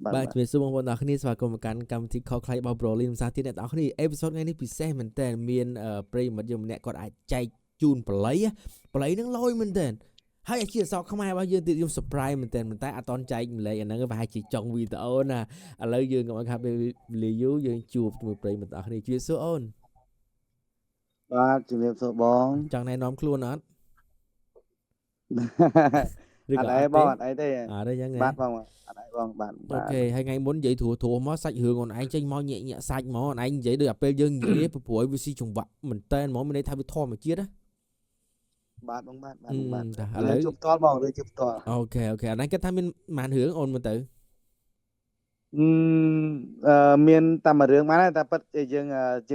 បាទជំរាបសួរបងប្អូនទាំងអស់គ្នាស្វាគមន៍មកកាន់កម្មវិធីខលខ្លីរបស់ Broly ភាសាទៀតអ្នកទាំងអស់គ្នាអេពីសូតថ្ងៃនេះពិសេសមែនតើមានប្រិយមិត្តយើងម្នាក់គាត់អាចចែកជូនបល័យហ្នឹងលយមែនតើហើយអាជាអក្សរខ្មែររបស់យើងទៀតខ្ញុំ surprise មែនតើតែអត់តន់ចែកម្លែកអាហ្នឹងប្រហែលជាចុងវីដេអូណាឥឡូវយើងកុំឲ្យខាត់ពេលវេលាយូរយើងជួបជាមួយប្រិយមិត្តទាំងអស់គ្នាជំរាបសួរអូនបាទជំរាបសួរបងចង់ណែនាំខ្លួនអត់ឬ អ ក៏ ត់ អ អី ត់ ប ទេ ងអត់អីទេ អត់ទេចឹង បាទបងអត់អីបងបាទ អូខេហើយថ្ងៃមុននិយាយធួមកសាច់រឿងអូនឯងចេញមកញាក់សាច់មកអូនឯងនិយាយដូចអាពេលយើងនិយាយព្រោះវាស៊ីចង្វាក់មែនតើហ្មងមានន័យថាវាធម្មជាតិណាបាទបងបាទ តាឥឡូវ ជួបផ្ទាល់បងឬជួបផ្ទាល់ អូខេអានេះគាត់ថាមានប៉ុន្មានរឿងអូនមើលទៅមានតែមួយរឿងបានតែពិតយើ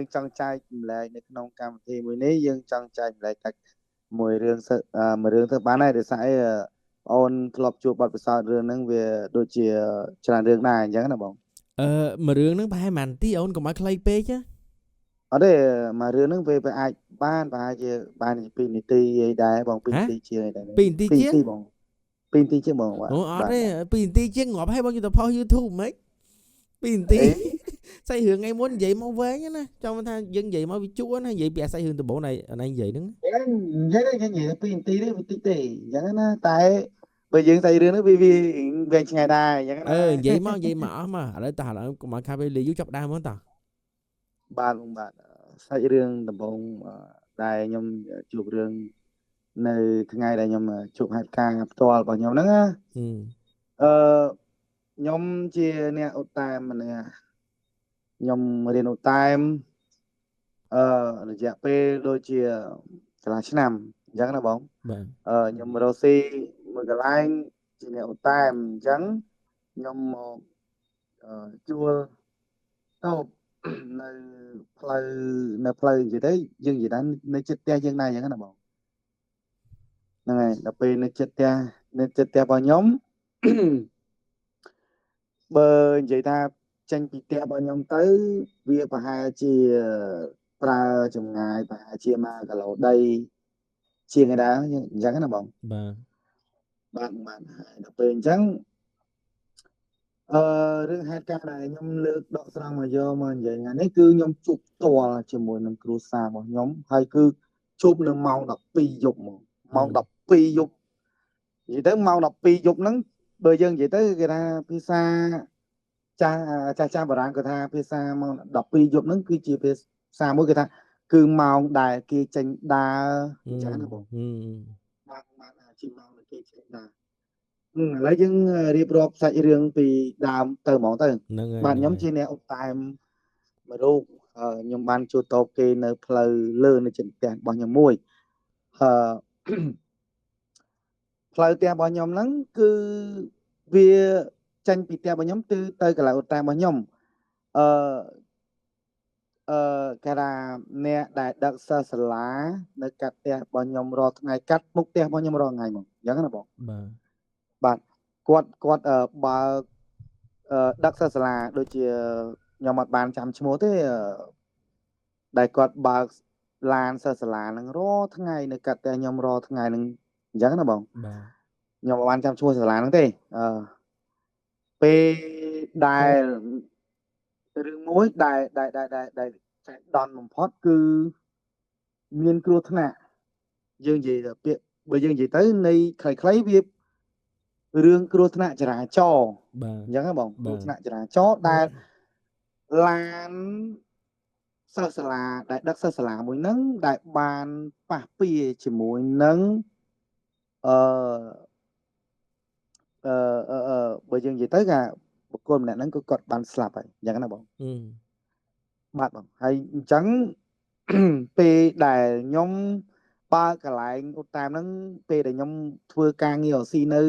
ងចង់ចែកម្លែកនៅក្នុងកម្មវិធីមួយនេះយើងចង់ចែកម្លែកតែមួយរឿងទៅបានហើយដោយសារអីបងអូនធ្លាប់ជួបបទពិសោធន៍រឿងហ្នឹងវាដូចជាច្រើនរឿងដែរអញ្ចឹងណាបងមួយរឿងហ្នឹងប្រហែលប៉ុន្មាននាទីអូនកុំឲ្យខ្លីពេកណាអត់ទេមួយរឿងហ្នឹងវាអាចបានប្រហែលជាបាន2នាទីអីដែរបង2នាទីជាងអីដែរ2នាទីជាងបង2នាទីជាងបងបាទអូអត់ទេ2នាទីជាងងាប់ហើយបងយកទៅផុស YouTube ហ្មង2នាទីសាច់រឿងថ្ងៃមុននិយាយមកវែងណាចង់ថាយើងនិយាយមកវាជួណានិយាយពីអាសាច់រឿងដំបូងណៃនិយាយហ្នឹងនិយាយ2នាទីទេបន្តិចទេអញ្ចឹងណាតែបើយើងសាច់រឿងហ្នឹងវាវែងឆ្ងាយដែរអញ្ចឹងណានិយាយមកអស់មកឥឡូវតោះឥឡូវកុំឲ្យខាត់ពេលលីយូចាប់ដើមមកតោះបាទសាច់រឿងដំបូងដែលខ្ញុំជួបរឿងនៅថ្ងៃដែលខ្ញុំជួបហេតុការណ៍ផ្ទាល់របស់ខ្ញុំហ្នឹងណាខ្ញុំជាអ្នកឧត្តមម្នាក់ខ្ញុំរៀនឧត្តមរយៈពេលដូចជាកន្លះឆ្នាំអញ្ចឹងណាបងបាទខ្ញុំរស់ស៊ីមួយកន្លែងជាអ្នកឧត្តមអញ្ចឹងខ្ញុំមកជួលតូបនៅផ្លូវនិយាយទៅយើងនិយាយថានៅចិត្តផ្ទះយើងដែរអញ្ចឹងណាបងហ្នឹងហើយដល់ពេលនៅចិត្តផ្ទះរបស់ខ្ញុំបើនិយាយថាចេញពីផ្ទះរបស់ខ្ញុំទៅវាប្រហែលជាប្រើចម្ងាយប្រហែលជា1គីឡូដីជាងឯដែរអញ្ចឹងណាបងបាទហើយដល់ពេលអញ្ចឹងរឿងហេតុការណ៍ដែលខ្ញុំលើកដកស្រង់មកយកមកនិយាយថ្ងៃនេះគឺខ្ញុំជួបផ្ទាល់ជាមួយនឹងគ្រួសាររបស់ខ្ញុំហើយគឺជួបនៅម៉ោង12យប់មកម៉ោង12យប់និយាយទៅម៉ោង12យប់ហ្នឹងបើយើងនិយាយទៅគេថាភាសាចាស់បុរាណគាត់ថាភាសាម៉ោង12យប់ហ្នឹងគឺជាភាសាមួយគេថាគឺម៉ោងដែលគេចេញដើរអញ្ចឹងណាបងបាទជាម៉ោងដែលគេចេញដើរឥឡូវយើងរៀបរាប់សាច់រឿងពីដើមទៅហ្មងទៅបាទខ្ញុំជាអ្នកឧត្តមមួយរូបខ្ញុំបានជួលតូបគេនៅផ្លូវលើនៅចិត្តផ្ទះរបស់ខ្ញុំមួយផ្លូវផ្ទះរបស់ខ្ញុំហ្នឹងគឺវាចេញពីផ្ទះរបស់ខ្ញុំទៅកន្លែងឧត្តមរបស់ខ្ញុំគេថាអ្នកដែលដឹកសិស្សសាលានៅកាត់ផ្ទះរបស់ខ្ញុំរាល់ថ្ងៃកាត់មុខផ្ទះរបស់ខ្ញុំរាល់ថ្ងៃហ្មងអញ្ចឹងណាបងបាទគាត់បើដឹកសិស្សសាលាដូចជាខ្ញុំអត់បានចាំឈ្មោះទេដែលគាត់បើកឡានសិស្សសាលាហ្នឹងរាល់ថ្ងៃនៅកាត់ផ្ទះខ្ញុំរាល់ថ្ងៃហ្នឹងអញ្ចឹងណាបងខ្ញុំអត់បានចាំឈ្មោះសាលាហ្នឹងទេពេលដែលរឿងមួយដែលចែកដន់បំផុតគឺមានគ្រោះថ្នាក់យើងនិយាយពាក្យបើយើងនិយាយទៅនៃខ្លីៗវារឿងគ្រោះថ្នាក់ចរាចរណ៍អញ្ចឹងហ៎បងគ្រោះថ្នាក់ចរាចរណ៍ដែលឡានសិស្សសាលាដែលដឹកសិស្សសាលាមួយហ្នឹងដែលបានប៉ះពាល់ជាមួយនឹងបើយើងនិយាយទៅថាបុគ្គលម្នាក់ហ្នឹងគឺគាត់បានស្លាប់ហើយអញ្ចឹងណាបងបាទបងហើយអញ្ចឹងពេលដែលខ្ញុំបើកន្លែងឧត្តមហ្នឹងពេលដែលខ្ញុំធ្វើការងាររស៊ីនៅ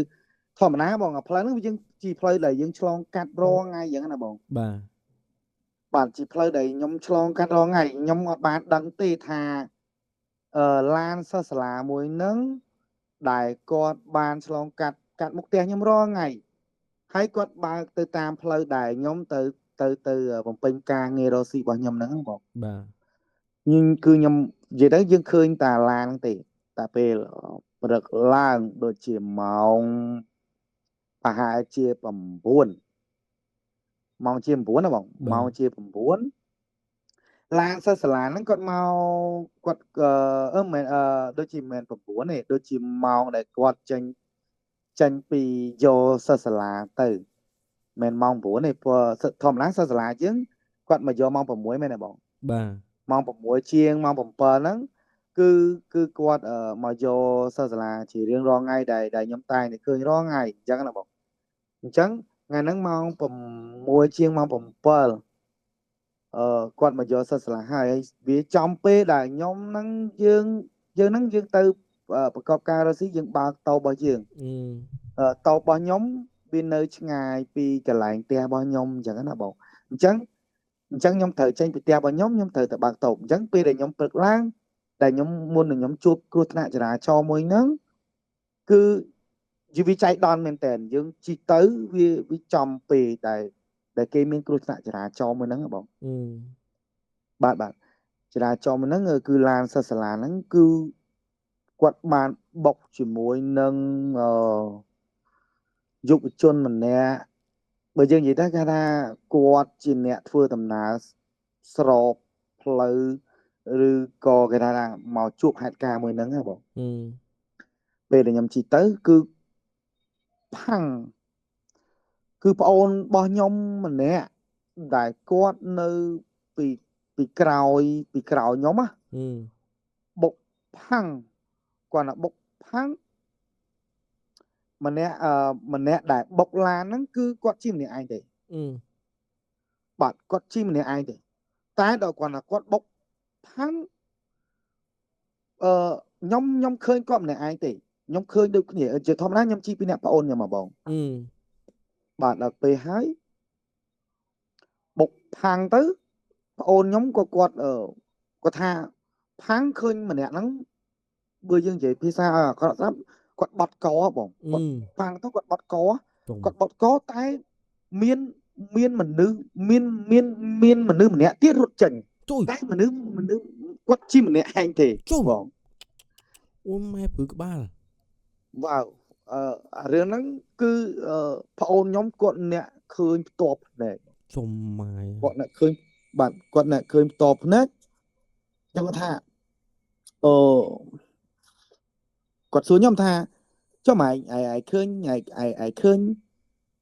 ធម្មតាបងផ្លូវហ្នឹងវាយើងជាផ្លូវដែលយើងឆ្លងកាត់រងថ្ងៃអញ្ចឹងណាបងបាទជាផ្លូវដែលខ្ញុំឆ្លងកាត់រងថ្ងៃខ្ញុំអត់បានដឹងទេថាឡានសិស្សសាលាមួយហ្នឹងដែលគាត់បានឆ្លងកាត់មុខផ្ទះខ្ញុំរងថ្ងៃហើយគាត់បើកទៅតាមផ្លូវដែលខ្ញុំទៅបំពេញការងាររកស៊ីរបស់ខ្ញុំហ្នឹងបងបាទគឺខ្ញុំនិយាយទៅយើងឃើញតាឡានហ្នឹងទេតែពេលព្រឹកឡើងដូចជាម៉ោងប្រហែលជា9 ម៉ោងជា9ណាបងម៉ោងជា9ឡានសិស្សសាលាហ្នឹងគាត់មកគាត់មិនដូចជាមិន9ទេដូចជាម៉ោងដែលគាត់ចេញពីយកសិស្សសាលាទៅមិនម៉ោង9ទេព្រោះធម្មតាសិស្សសាលាយើងគាត់មកយកម៉ោង6មែនទេបងបាទម៉ោង6ជាងម៉ោង7ហ្នឹងគឺគាត់មកយកសិស្សសាលាជារៀងរាល់ថ្ងៃដែលខ្ញុំតែងតែឃើញរាល់ថ្ងៃអញ្ចឹងណាបងអញ្ចឹងថ្ងៃហ្នឹងម៉ោង6ជាងម៉ោង7គាត់មកយកសិស្សសាលាហើយវាចំពេលដែលខ្ញុំហ្នឹងយើងហ្នឹងយើងទៅប្រកបការរស៊ីយើងបើកតោរបស់យើងតោរបស់ខ្ញុំវានៅឆ្ងាយពីកន្លែងផ្ទះរបស់ខ្ញុំអញ្ចឹងណាបងអញ្ចឹងខ្ញុំត្រូវចេញពីផ្ទះរបស់ខ្ញុំត្រូវទៅបើកតោអញ្ចឹងពេលដែលខ្ញុំព្រឹកឡើងតែខ្ញុំមុននឹងខ្ញុំជួបគ្រោះថ្នាក់ចរាចរណ៍មួយហ្នឹងគឺវាចៃដន្យមែនតើយើងជិះទៅវាចំពេលដែលគេមានគ្រោះថ្នាក់ចរាចរណ៍មួយហ្នឹងបងបាទចរាចរណ៍មួយហ្នឹងគឺឡានសិស្សសាលាហ្នឹងគឺគាត់បានបុកជាមួយនឹងយុវជនម្នាក់បើយើងនិយាយទៅគេថាគាត់ជាអ្នកធ្វើដំណើរស្របផ្លូវឬក៏គេថាមកជួបហេតុការណ៍មួយហ្នឹងហ៎បងពេលដែលខ្ញុំជិះទៅគឺផាំងគឺប្អូនរបស់ខ្ញុំម្នាក់ដែលគាត់នៅពីក្រោយខ្ញុំណាបុកផាំងគាត់ណាបុកផាំងម្នាក់ដែលបុកឡានហ្នឹងគឺគាត់ជិះម្នាក់ឯងទេបាទគាត់ជិះម្នាក់ឯងទេតែដល់គាត់បុកផាំងខ្ញុំឃើញគាត់ម្នាក់ឯងទេខ្ញុំឃើញដូចគ្នាជាធម្មតាខ្ញុំជិះពីអ្នកប្អូនខ្ញុំមកបងបាទដល់ពេលហើយបុកផាំងទៅប្អូនខ្ញុំក៏គាត់ថាផាំងឃើញម្នាក់ហ្នឹងបើយើងនិយាយភាសាគាត់ស្ដាប់គាត់បត់កបងគាត់ផាំងទៅគាត់បត់កតែមានមនុស្សមានមនុស្សម្នាក់ទៀតរត់ចេញតែមនុស្សគាត់ជិះម្នាក់ឯងទេបងអូម៉ែព្រឺក្បាលវ៉ាវរឿងហ្នឹងគឺប្អូនខ្ញុំគាត់អ្នកឃើញផ្ទាល់ភ្នែកចំម៉ែគាត់អ្នកឃើញបាទគាត់អ្នកឃើញផ្ទាល់ភ្នែកខ្ញុំថាគាត់សួរខ្ញុំថាចុះម៉ែឯងឃើញឃើញ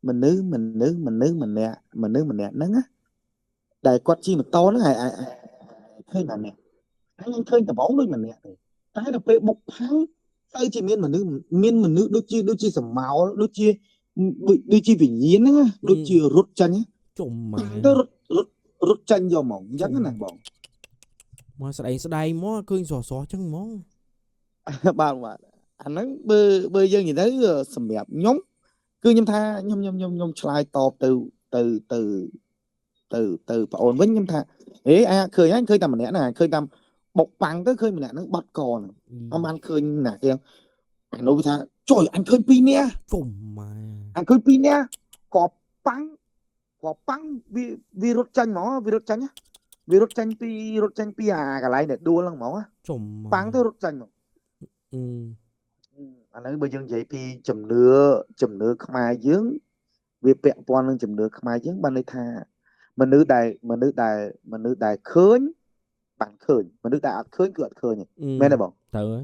មនុស្សម្នាក់ហ្នឹងដែលគាត់ជិះម៉ូតូហ្នឹងឯងឃើញម្នាក់ខ្ញុំឃើញដំបងដូចម្នាក់ទេតែដល់ពេលបុកផាំងទៅជាមានមនុស្សដូចជាសម្ោលដូចជាវិញ្ញាណហ្នឹងដូចជារត់ចាញ់ចំម៉ែទៅរត់ចាញ់យកហ្មងអញ្ចឹងណាបងមកស្ដែងមកឃើញស្រស់ចឹងហ្មងបាទអាហ្នឹងបើយើងនិយាយទៅសម្រាប់ខ្ញុំគឺខ្ញុំថាខ្ញុំឆ្លើយតបទៅប្អូនវិញខ្ញុំថាហេអាឃើញអញឃើញតែម្នាក់ហ្នឹងឃើញតាមបុកប៉ាំងទៅឃើញម្នាក់ហ្នឹងបាត់កហ្នឹងអត់បានឃើញណាគេអានោះថាចុយអញឃើញ2នាក់ចំម៉ែអញឃើញ2នាក់ក៏ប៉ាំងវារត់ចាញ់ហ្មងវារត់ចាញ់ពីអាកន្លែងដែលដួលហ្នឹងហ្មងចំប៉ាំងទៅរត់ចាញ់ហ្មងអាហ្នឹងបើយើងនិយាយពីជំនឿខ្មែរយើងវាពាក់ព័ន្ធនឹងជំនឿខ្មែរយើងបានន័យថាមនុស្សដែលឃើញបានឃើញមនុស្សដែលអត់ឃើញគឺអត់ឃើញមែនទេបងទៅហើយ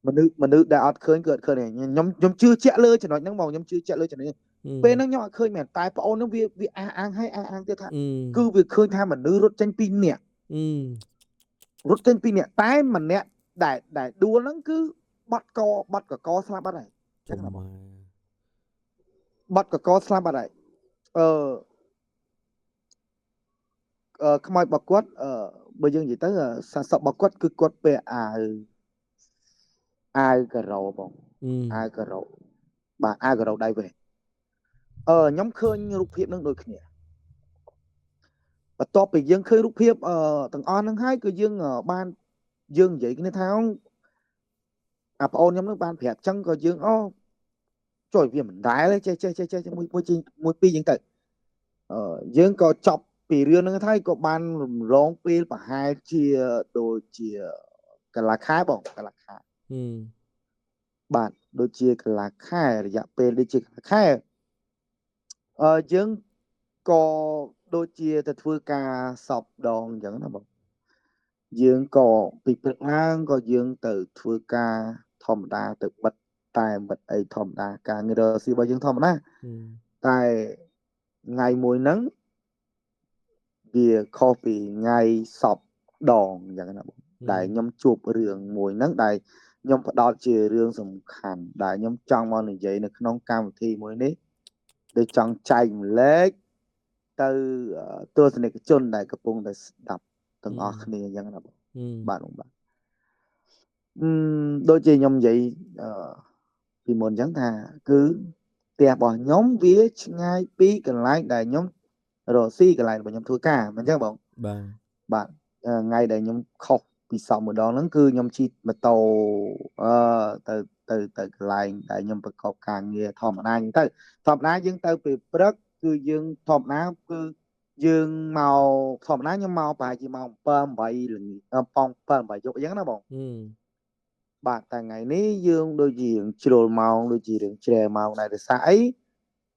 មនុស្សដែលអត់ឃើញគឺអត់ឃើញខ្ញុំជឿជាក់លើចំណុចហ្នឹងបងខ្ញុំជឿជាក់លើចំណុចហ្នឹងពេលហ្នឹងខ្ញុំអត់ឃើញមែនតែប្អូនហ្នឹងវាអះអាងទៀតថាគឺវាឃើញថាមនុស្សរត់ចេញ2នាក់តែម្នាក់ដែលដួលហ្នឹងគឺបាត់កស្លាប់បាត់ហើយចឹងណាបងបាត់កស្លាប់បាត់ហើយខ្មោចរបស់គាត់បើយើងនិយាយទៅសាសរបស់គាត់គឺគាត់ពាក់អាវការ៉ូបងអាវការ៉ូបាទអាវការ៉ូដៃវែងខ្ញុំឃើញរូបភាពនឹងដូចគ្នាបន្ទាប់ពីយើងឃើញរូបភាពទាំងអស់ហ្នឹងហើយគឺយើងនិយាយគ្នាថាអាប្អូនខ្ញុំនឹងបានប្រាប់ចឹងក៏យើងចុយវាមិនដែលចេះមួយពីរចឹងទៅយើងក៏ចប់ពីរឿងហ្នឹងហើយក៏បានរងពេលប្រហែលជាដូចជាកន្លះខែបងកន្លះខែបាទដូចជាកន្លះខែរយៈពេលដូចជាកន្លះខែយើង ក៏ដូចជាទៅធ្វើការសពដងអញ្ចឹងណាបងយើងក៏ពីព្រឹកឡើងក៏យើងទៅធ្វើការធម្មតាទៅបិទតែបិទអីធម្មតាការងាររកស៊ីរបស់យើងធម្មតាតែថ្ងៃមួយហ្នឹងវាខុសពីថ្ងៃសពដងអញ្ចឹងណាបងដែលខ្ញុំជួបរឿងមួយហ្នឹងដែលខ្ញុំផ្ដោតជារឿងសំខាន់ដែលខ្ញុំចង់មកនិយាយនៅក្នុងកម្មវិធីមួយនេះដូចចង់ចែកម្លែកទៅទស្សនិកជនដែលកំពុងតែស្ដាប់ទាំងអស់គ្នាអញ្ចឹងណាបងបាទបាទដូចជាខ្ញុំនិយាយពីមុនអញ្ចឹងថាគឺផ្ទះរបស់ខ្ញុំវាឆ្ងាយពីកន្លែងដែលខ្ញុំរកស៊ីកន្លែងរបស់ខ្ញុំធ្វើការមិនអញ្ចឹងបងបាទថ្ងៃដែលខ្ញុំខុសពីសពម្ដងហ្នឹងគឺខ្ញុំជិះម៉ូតូទៅកន្លែងដែលខ្ញុំប្រកបការងារធម្មតាអញ្ចឹងទៅធម្មតាយើងទៅពេលព្រឹកគឺយើងធម្មតាគឺយើងមកធម្មតាខ្ញុំមកប្រហែលជាម៉ោង7 8ល្ងាចប៉ោង7 8យប់អញ្ចឹងណាបងបាទតែថ្ងៃនេះយើងដូចជារឿងជ្រុលម៉ោងដូចជារឿងជ្រែម៉ោងដែរតែសាអី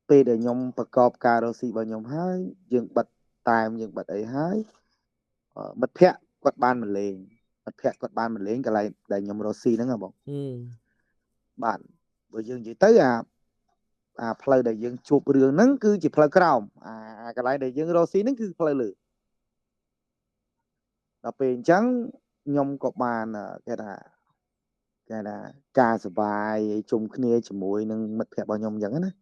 ពេលដែលខ្ញុំប្រកបការរកស៊ីរបស់ខ្ញុំហើយយើងបិទតាមយើងបិទអីហើយមិត្តភ័ក្តិគាត់បានមកលេងមិត្តភ័ក្តិគាត់បានមកលេងកន្លែងដែលខ្ញុំរកស៊ីហ្នឹងហ៎បងបាទបើយើងនិយាយទៅអាផ្លូវដែលយើងជួបរឿងហ្នឹងគឺជាផ្លូវក្រោមអាកន្លែងដែលយើងរកស៊ីហ្នឹងគឺផ្លូវលើដល់ពេលអញ្ចឹងខ្ញុំក៏បានគេថាការសប្បាយជុំគ្នាជាមួយនឹងមិត្តភ័ក្តិរបស់ខ្ញុំអញ្ចឹងណា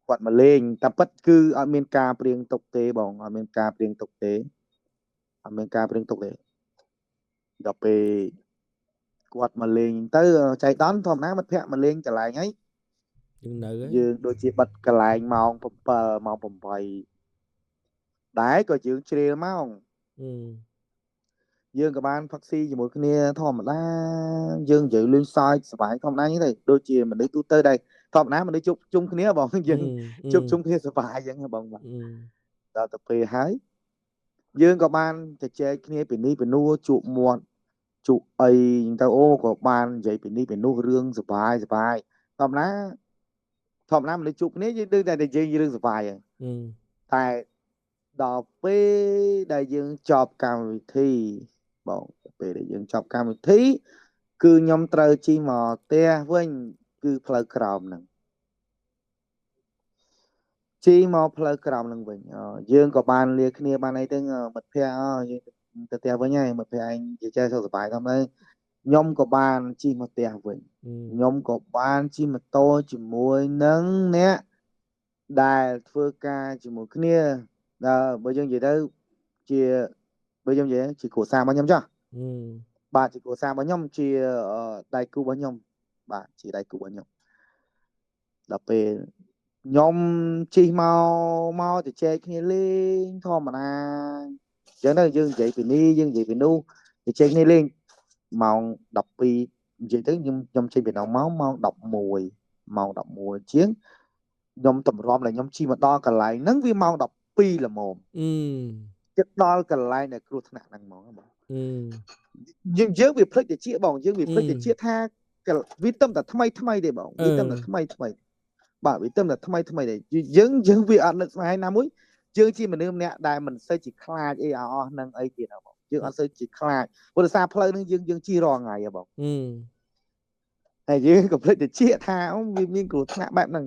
គាត់មកលេងតែពិតគឺអត់មានការព្រៀងទុកទេបងអត់មានការព្រៀងទុកទេដល់ពេលគាត់មកលេងទៅចៃដន្យធម្មតាមិត្តភ័ក្តិមកលេងកន្លែងហើយយើងដូចជាបិទកន្លែងម៉ោង7ម៉ោង8ដែរក៏យើងជ្រាលម៉ោងយើងក៏បានផឹកស៊ីជាមួយគ្នាធម្មតាយើងនិយាយលេងសើចសប្បាយធម្មតាហ្នឹងទៅដូចជាមនុស្សទូទៅដែរធម្មតាមនុស្សជួបជុំគ្នាបងយើងជួបជុំគ្នាសប្បាយអញ្ចឹងបងដល់ទៅពេលហើយយើងក៏បានទៅចែកគ្នាពីនេះពីនោះជួបមាត់ជួបអីអញ្ចឹងទៅអូក៏បាននិយាយពីនេះពីនោះរឿងសប្បាយធម្មតាមនុស្សជួបគ្នាយើងដឹងតែនិយាយរឿងសប្បាយហើយតែដល់ពេលដែលយើងចប់កម្មវិធីបងពេលដែលយើងចប់កម្មវិធីគឺខ្ញុំត្រូវជិះមកផ្ទះវិញគឺផ្លូវក្រោមហ្នឹងជិះមកផ្លូវក្រោមហ្នឹងវិញយើងក៏បានលាគ្នាបានអីទៅមិត្តភ័ក្តិយើងទៅផ្ទះវិញហើយមិត្តភ័ក្តិឯងនិយាយចេះសុខសប្បាយតាមទៅខ្ញុំក៏បានជិះមកផ្ទះវិញខ្ញុំក៏បានជិះម៉ូតូជាមួយនឹងអ្នកដែលធ្វើការជាមួយគ្នាបើយើងនិយាយទៅជាបើខ្ញុំនិយាយជាគ្រួសាររបស់ខ្ញុំចាបាទជាគ្រួសាររបស់ខ្ញុំជាដៃគូរបស់ខ្ញុំបាទជាដៃគូរបស់ខ្ញុំដល់ពេលខ្ញុំជិះមកទៅចែកគ្នាលេងធម្មតាអញ្ចឹងទៅយើងនិយាយពីនេះយើងនិយាយពីនោះទៅចែកគ្នាលេងម៉ោង12និយាយទៅខ្ញុំចេញពីម៉ោង11ជាងខ្ញុំតម្រាំតែខ្ញុំជិះមកដល់កន្លែងហ្នឹងវាម៉ោង12ល្មមចិត្តដល់កន្លែងដែលគ្រោះថ្នាក់ហ្នឹងហ្មងបងយើងវាភ្លេចទៅជាបងយើងវាភ្លេចទៅជាថាវាទៅតែថ្មីទេបងវាទៅតែថ្មីបាទវាទៅតែថ្មីទេយើងវាអត់នឹកស្មានណាមួយយើងជាមនុស្សម្នាក់ដែលមិនសូវជាខ្លាចអីអស់ហ្នឹងអីទៀតហ៎បងយើងអត់សូវជាខ្លាចព្រោះដោយសារផ្លូវហ្នឹងយើងជិះរាល់ថ្ងៃហ៎បងហើយយើងក៏ភ្លេចទៅជាថាវាមានគ្រោះថ្នាក់បែបហ្នឹង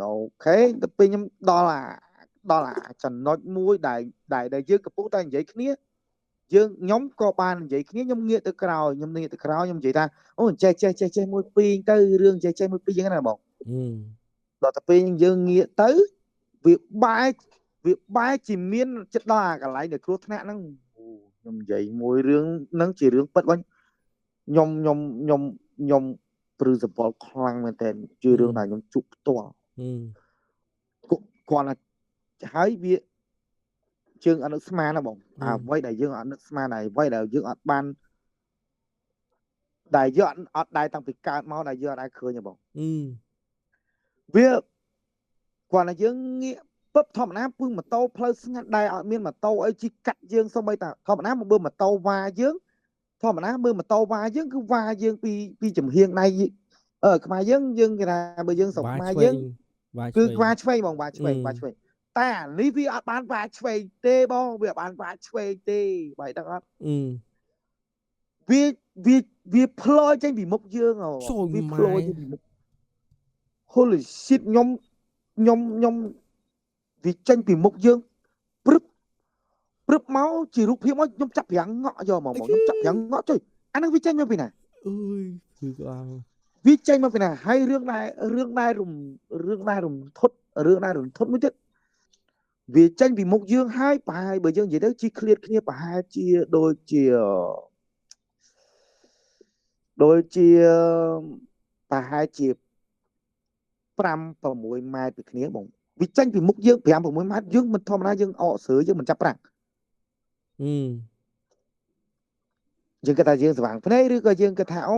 អូខេទៅពេលខ្ញុំដល់អាចំណុចមួយដែលយើងកំពុងតែនិយាយគ្នាខ្ញុំក៏បាននិយាយគ្នាខ្ញុំងាកទៅក្រោយខ្ញុំនិយាយថាអូចេះមួយពីរទៅរឿងចេះមួយពីរយ៉ាងណាបងដល់ទៅពេលយើងងាកទៅវាបែកជាមានចិត្តដល់អាកន្លែងដែលគ្រោះថ្នាក់ហ្នឹងខ្ញុំនិយាយមួយរឿងហ្នឹងជារឿងពិតវិញខ្ញុំព្រឺសបល់ខ្លាំងមែនតើជារឿងដែលខ្ញុំជួបផ្ទាល់គាត់ហើយវាជើងអត់នឹកស្មានណាបងអ្វីដែលយើងអត់នឹកស្មានហើយអ្វីដែលយើងអត់បានដែលយើងអត់ដែរតាំងពីកើតមកដែលយើងអត់ដែរឃើញទេបងវាគាត់ថាយើងងាកពឹបធម្មតាពឹងម៉ូតូផ្លូវស្ងាត់ដែរអត់មានម៉ូតូអីជិះកាត់យើងសូម្បីតែធម្មតាបើម៉ូតូវ៉ាយើងធម្មតាបើម៉ូតូវ៉ាយើងគឺវ៉ាយើងពីចំហៀងដៃខ្មែរយើងគេថាបើយើងស្រុកខ្មែរយើងគឺវ៉ាឆ្វេងបងវ៉ាឆ្វេង ta ní vì ở bán vài chơi tê bo vì bán vài chơi tê vậy đó không vì ploi trên bị mốc dương rồi vì ploi trên bị mốc holy shit nhom vì tranh bị mốc dương bứt máu chỉ rút phim nhom chặt dạng ngọ giờ mà nhom chặt dạng ngọ chơi anh đang vì tranh mà vì này vì tranh mà vì này hay rương này thốt mới chết vì tranh vì mốc dương hai bài bởi dương gì đó chi clear kia bài chia đôi chia bài chia 5-6 ម៉ែត្រពីគ្នាបងវាចាញ់ពីមុខយើង 5-6 ម៉ែត្រយើងមិនធម្មតាយើងអកស្រើយើងមិនចាប់ប្រាំងយើងគិតថាយើងស្វាងភ្នែកឬក៏យើងគិតថាអូ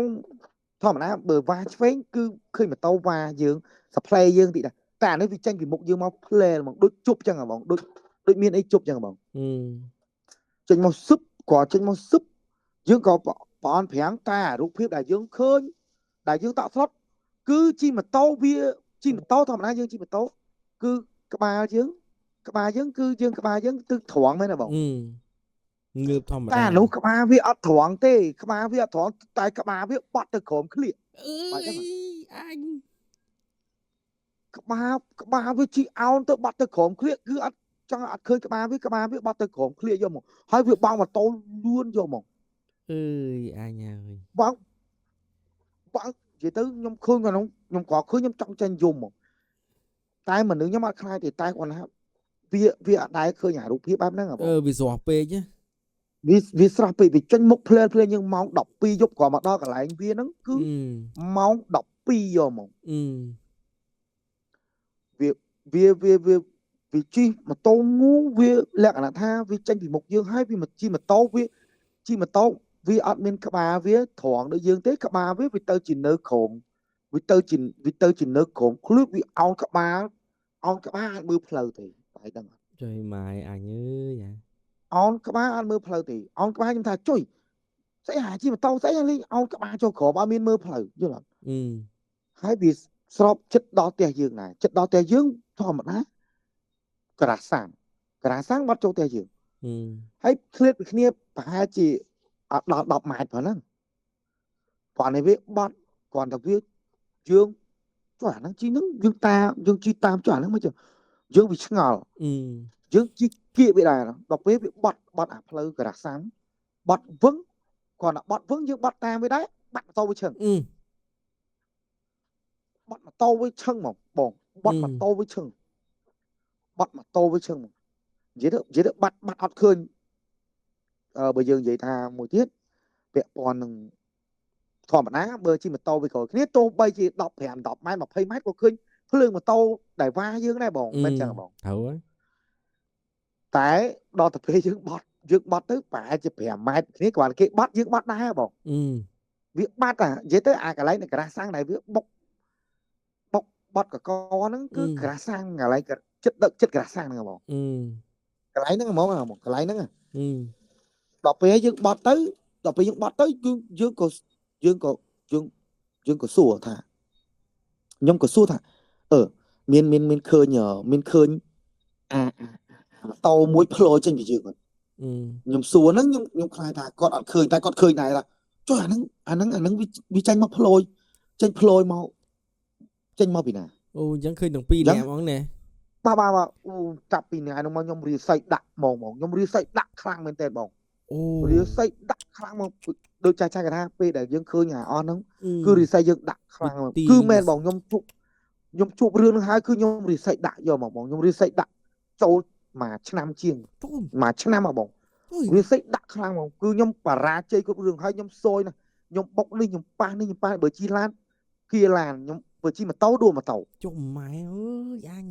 ធម្មតាបើវ៉ាឆ្វេងគឺឃើញម៉ូតូវ៉ាយើងសផ្លេយើងតិចដែរតែអានេះវាចាញ់ពីមុខយើងមកផ្លែហ្មងដូចជប់ចឹងហ្មងដូចមានអីជប់ចឹងហ្មងចេញមកស៊ឹបគាត់ចេញមកស៊ឹបយើងក៏ប្រអន់ប្រាំងតែរូបភាពដែលយើងឃើញដែលយើងតក់ស្លុតគឺជីម៉ូតូវាជីម៉ូតូធម្មតាយើងជីម៉ូតូគឺក្បាលយើងគឺយើងក្បាលយើងទឹកត្រង់មែនទេបងងើបធម្មតាតែនោះក្បាលវាអត់ត្រង់ទេក្បាលវាអត់ត្រង់តែក្បាលវាបត់ទៅក្រោមឃ្លៀកអញក្បាលវាជីអោនទៅបត់ទៅក្រោមឃ្លៀកគឺអត់ចង់អត់ឃើញក្បាលវាបត់ទៅក្រោមឃ្លៀកយកមកហើយវាបងម៉ូតូលួនយកមកអើយអញហើយបងនិយាយទៅខ្ញុំឃើញខ្ញុំក៏ឃើញខ្ញុំចង់ចាញ់យំមកតែមនុស្សខ្ញុំអត់ខ្លាចទេតែគាត់ថាវាអត់ដែរឃើញអារូបភាពបែបហ្នឹងវាស្រស់ពេកវាស្រស់ពេកវាចេញមុខភ្លើយើងម៉ោង 12 យប់ក៏មកដល់កន្លែងវាហ្នឹងគឺម៉ោង 12 យកមកវាជិះម៉ូតូងូវាលក្ខណៈថាវាចេញពីមុខយើងហើយវាជិះម៉ូតូវាអត់មានក្បាលវាត្រង់ដូចយើងទេក្បាលវាទៅជានៅក្រោមវាទៅជានៅក្រោមខ្លួនវាអោនក្បាលអាចមើលផ្លូវទេបែរដឹងអត់ចុយម៉ាយអញអើយអោនក្បាលអាចមើលផ្លូវទេអោនក្បាលខ្ញុំថាចុយស្អីហាជិះម៉ូតូស្អីលេងអោនក្បាលចូលក្រោមអត់មានមើលផ្លូវយល់អត់ហើយវាស្របចិត្តដល់ផ្ទះយើងណាចិត្តដល់ផ្ទះយើងធម្មតាក្រាសាំងបាត់ចូលផ្ទះយើងហើយឃ្លាតពីគ្នាប្រហែលជាអត់ដល់10 ម៉ែត្រប៉ុណ្ណឹងគាត់នេះវាបាត់គាត់តែវាយើងចុះអាហ្នឹងជីហ្នឹងយើងជីតាមចុះអាហ្នឹងមកចុះយើងវាឆ្ងល់យើងជីគៀកវាដែរដល់ពេលវាបាត់អាផ្លូវក្រាសាំងបាត់វឹងគាត់ថាបាត់វឹងយើងបាត់តាមវាដែរបាត់ម៉ូតូវាឈឹងបាត់ម៉ូតូវាឈឹងមកបងបាត់ម៉ូតូវាឈឹងមកនិយាយទៅបាត់អត់ឃើញបើយើងនិយាយថាមួយទៀតពាក់ព័ន្ធនឹងធម្មតាបើជិះម៉ូតូវាក្រោយគ្នាទោះបីជា15 10 ម៉ែត្រ 20 ម៉ែត្រក៏ឃើញភ្លើងម៉ូតូដែលវ៉ាយើងដែរបងមិនចឹងបងត្រូវហើយតែដល់ទៅពេលយើងបាត់ទៅប្រហែលជា5 ម៉ែត្រគ្នាគាត់គេបាត់យើងបាត់ដែរបងវាបាត់និយាយទៅអាកន្លែងក្រាសាំងដែលវាបុកបាត់កកហ្នឹងគឺក្រាសាំងកន្លែងចិត្តក្រាសាំងហ្នឹងបងកន្លែងហ្នឹងហ្មងកន្លែងហ្នឹងដល់ពេលយើងបាត់ទៅគឺយើងក៏សួរថាខ្ញុំក៏សួរថាមានឃើញម៉ូតូមួយផ្លោចេញពីយើងខ្ញុំសួរហ្នឹងខ្ញុំខ្លាចថាគាត់អត់ឃើញតែគាត់ឃើញដែរថាចុះអាហ្នឹងវាចាញ់មកផ្លោចេញផ្លោមកពីណាអូអញ្ចឹងឃើញទាំងពីរនាក់ហ្មងណាបាទអូចាប់ពីថ្ងៃនោះមកខ្ញុំរាសីដាក់ហ្មងខ្ញុំរាសីដាក់ខ្លាំងមែនតើបងអូរាសីដាក់ខ្លាំងមកដូចចាស់គេថាពេលដែលយើងឃើញអាអស់ហ្នឹងគឺរាសីយើងដាក់ខ្លាំងគឺមែនបងខ្ញុំជួបរឿងហ្នឹងហើយគឺខ្ញុំរាសីដាក់យកមកបងខ្ញុំរាសីដាក់ចូលមួយឆ្នាំជាងមួយឆ្នាំមកបងរាសីដាក់ខ្លាំងមកគឺខ្ញុំបរាជ័យគ្រប់រឿងហើយខ្ញុំសយណាខ្ញុំបុកនេះខ្ញុំប៉ះបើជិះឡានខ្ញុំបើជិះម៉ូតូដួលម៉ូតូចុះម៉ែអើយអញ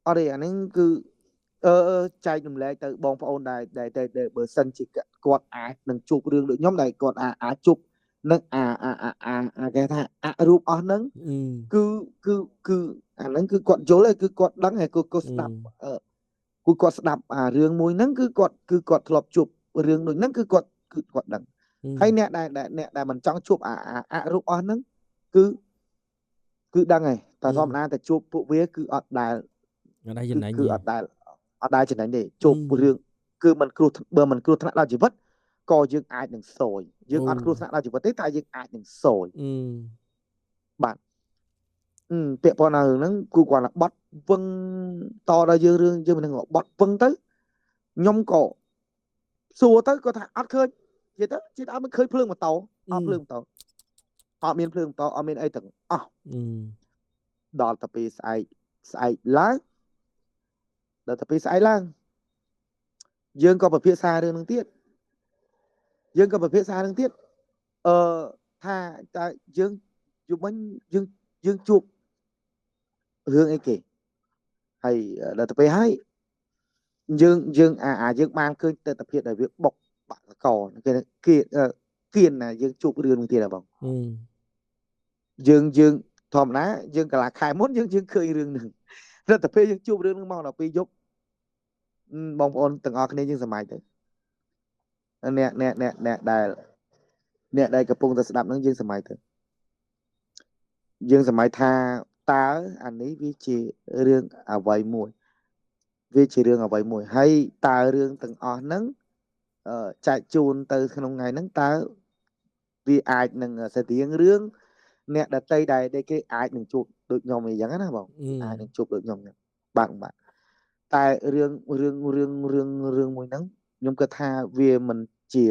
អត់ទេអាហ្នឹងគឺចែករំលែកទៅបងប្អូនដែរបើសិនជាគាត់អាចនឹងជួបរឿងដូចខ្ញុំដែលគាត់អាចជួបនឹងគេថារូបអស់ហ្នឹងគឺអាហ្នឹងគឺគាត់យល់ហើយគឺគាត់ដឹងហើយគាត់ស្ដាប់គាត់ស្ដាប់រឿងមួយហ្នឹងគឺគាត់ធ្លាប់ជួបរឿងដូចហ្នឹងគឺគាត់ដឹងហើយអ្នកដែលមិនចង់ជួបរូបអស់ហ្នឹងគឺដឹងហើយតែធម្មតាតែជួបពួកវាគឺអត់ដែល ở đâyចំណេញ គឺអត់ដែលចំណេញទេជប់រឿងគឺมันគ្រោះបើมันគ្រោះថ្នាក់ដល់ជីវិតក៏យើងអាចនឹងសោយយើងអត់គ្រោះថ្នាក់ដល់ជីវិតទេតែយើងអាចនឹងសោយបាទពាក្យប៉ុណ្ណារឿងហ្នឹងគឺគាត់ថាបត់វឹងតដល់យើងរឿងយើងមិននឹងបត់វឹងទៅខ្ញុំក៏សួរទៅគាត់ថាអត់ឃើញនិយាយទៅជិតអត់មិនឃើញភ្លើងម៉ូតូអត់ភ្លើងម៉ូតូអត់មានភ្លើងម៉ូតូអត់មានអីទាំងអស់ដល់ទៅពេលស្អែកឡើងដល់ទៅពេលស្អែកឡើងយើងក៏ពិភាក្សារឿងនឹងទៀតថាតើយើងយប់មិញយើងជួបរឿងអីគេហើយដល់ទៅពេលហើយយើងបានឃើញទស្សនវិជ្ជាដែលវាបុកបាក់កគេគៀនណាយើងជួបរឿងនឹងទៀតហ៎បងយើងធម្មតាយើងកន្លះខែមុនយើងឃើញរឿងនឹងដល់ទៅពេលយើងជួបរឿងនឹងមកដល់ពេលយប់បងប្អូនទាំងអស់គ្នាយើងសម័យទៅអ្នកដែលកំពុងតែស្ដាប់នឹងយើងសម័យទៅយើងសម័យថាតើអានេះវាជារឿងអ្វីមួយហើយតើរឿងទាំងអស់ហ្នឹងចែកជូនទៅក្នុងថ្ងៃហ្នឹងតើវាអាចនឹងស្តៀងរឿងអ្នកដតីដែលគេអាចនឹងជួបដូចខ្ញុំអីចឹងណាបងអាចនឹងជួបដូចខ្ញុំហ្នឹងបាទតែរឿងមួយហ្នឹងខ្ញុំគិតថាវាមិនជា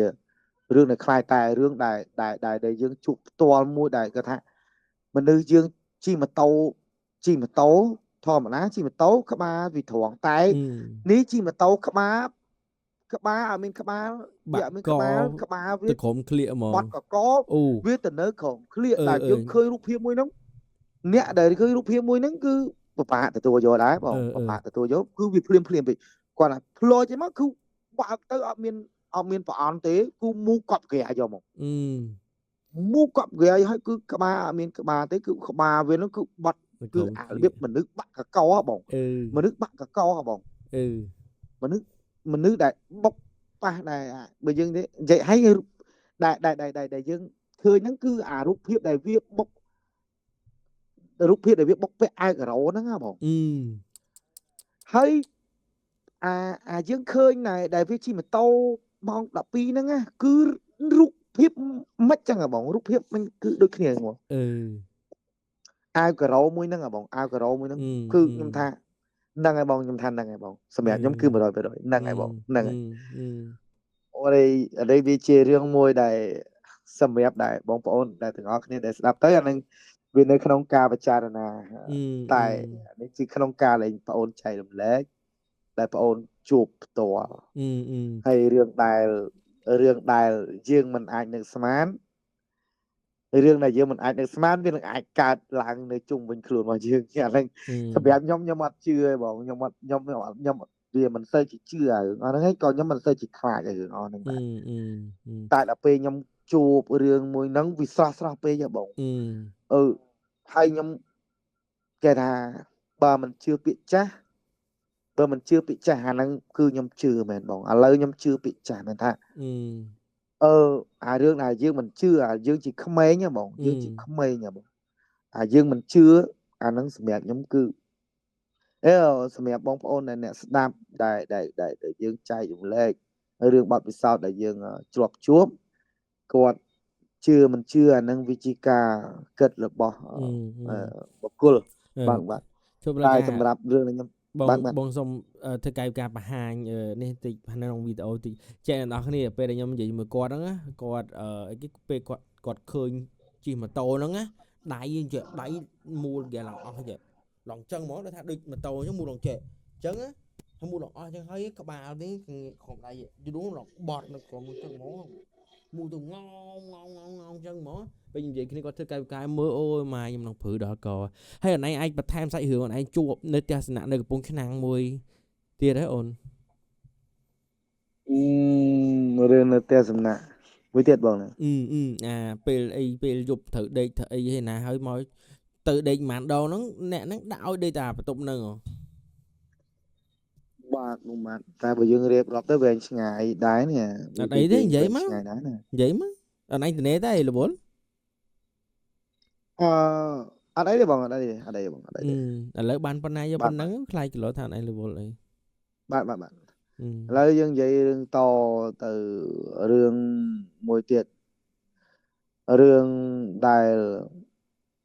រឿងដែលខ្លាយតែរឿងដែលយើងជួបផ្ទាល់មួយដែលគាត់ថាមនុស្សយើងជិះម៉ូតូធម្មតាជិះម៉ូតូក្បាលវាត្រង់តែនេះជិះម៉ូតូក្បាលអត់មានក្បាលវាអត់មានក្បាលវាទៅក្រុមក្លៀកហ្មងបាត់កវាទៅនៅក្រុមក្លៀកតែយើងឃើញរូបភាពមួយហ្នឹងអ្នកដែលឃើញរូបភាពមួយហ្នឹងគឺពិបាកទទួលយកដែរបងពិបាកទទួលយកគឺវាភ្លាមពេកគាត់ថាផ្លោចឯមកគឺបើកទៅអត់មានប្រអន់ទេគឺមូកប់ក្រាយកមកមូកប់ក្រាយហើយគឺក្បាលអត់មានក្បាលទេគឺក្បាលវាហ្នឹងគឺបាត់គឺរបៀបមនុស្សបាក់កកហ៎បងមនុស្សបាក់កកហ៎បងមនុស្សដែលបុកប៉ះដែរបើយើងនិយាយឲ្យដែលយើងឃើញហ្នឹងគឺអារូបភាពដែលវាបុកពាក់អាវការ៉ូហ្នឹងហ៎បងហើយអាយើងឃើញដែលវាជិះម៉ូតូម៉ោង12ហ្នឹងណាគឺរូបភាពមិនចឹងហ៎បងរូបភាពมันគឺដូចគ្នាហ្មងអាវការ៉ូមួយហ្នឹងហ៎បងអាវការ៉ូមួយហ្នឹងគឺខ្ញុំថាហ្នឹងហើយបងខ្ញុំថាហ្នឹងហើយបងសម្រាប់ខ្ញុំគឺ 100% ហ្នឹងហើយបងហ្នឹងហើយអូនេះវាជារឿងមួយដែលសម្រាប់ដែលបងប្អូនដែលទាំងអស់គ្នាដែលស្ដាប់ទៅអានឹងវានៅក្នុងការពិចារណាតែនេះជាក្នុងការលេងបងប្អូនចែករំលែកដែលបងប្អូនជួបផ្ទាល់ហើយរឿងដែលយើងមិនអាចនឹងស្មានរឿងដែលយើងមិនអាចនឹងស្មានវានឹងអាចកើតឡើងនៅជុំវិញខ្លួនរបស់យើងអាហ្នឹងសម្រាប់ខ្ញុំអត់ជឿទេបងខ្ញុំវាមិនសូវជាជឿរឿងអស់ហ្នឹងហើយក៏ខ្ញុំមិនសូវជាខ្លាចរឿងអស់ហ្នឹងបាទតែដល់ពេលខ្ញុំជួបរឿងមួយហ្នឹងវាស្រស់ពេកហ៎បងហើយខ្ញុំគេថាបើមិនជឿពាក្យចាស់អាហ្នឹងគឺខ្ញុំជឿមែនបងឥឡូវខ្ញុំជឿពាក្យចាស់មែនថាអារឿងដែលយើងមិនជឿយើងជាក្មេងហ៎បងយើងជាក្មេងហ៎បងយើងមិនជឿអាហ្នឹងសម្រាប់ខ្ញុំគឺសម្រាប់បងប្អូនអ្នកស្ដាប់ដែលយើងចែករំលែករឿងបទពិសោធន៍ដែលយើងជ្រាបជួបគាត់ជឿមិនជឿអាហ្នឹងវាជាការគិតរបស់បុគ្គលបាទតែសម្រាប់រឿងខ្ញុំបងសូមធ្វើកាយវិការបង្ហាញនេះតិចក្នុងវីដេអូតិចចែកអ្នកនរគ្នាពេលដែលខ្ញុំនិយាយជាមួយគាត់ហ្នឹងណាគាត់ពេលគាត់ឃើញជិះម៉ូតូហ្នឹងណាដៃមូលគេឡើងអស់ចេះឡងចឹងហ្មងដូចថាដូចម៉ូតូអញ្ចឹងមូលឡងចេះអញ្ចឹងណាហើយមូលឡងអស់អញ្ចឹងហើយក្បាលនេះក្នុងដៃយូរឡងបត់នៅក្រុមអញ្ចឹងហ្មងមូលទៅងអញ្ចឹងហ្មងពេលនិយាយគ្នាគាត់ធ្វើកាយវិការមើលអូយម៉ាខ្ញុំនឹងព្រឺដល់កហើយអូនឯងអាចបន្ថែមសាច់រឿងអូនឯងជួបនៅផ្ទះសំណាក់នៅកំពង់ឆ្នាំងមួយទៀតហ៎អូនរឿងនៅផ្ទះសំណាក់មួយទៀតបងពេលយប់ត្រូវដេកធ្វើអីហេណាហើយមកទៅដេកប៉ុន្មានដងហ្នឹងអ្នកហ្នឹងដាក់ឲ្យដេកតែបន្ទប់ហ្នឹងបាទតែបើយើងរៀបរាប់ទៅវែងឆ្ងាយដែរនេះអត់អីទេនិយាយមកអូនឯងទៅណេតែរវល់ អត់អីទេបងអត់អីទេអត់អីទេបងអត់អីទេ ឥឡូវបានប៉ុណ្ណាយក បា ប៉ុ ទ ណ្ណឹងខ្លាយគីឡូថាអីរវល់អី បាទឥឡូវយើងនិយាយរឿងតទៅរឿងមួយទៀតរឿងដែល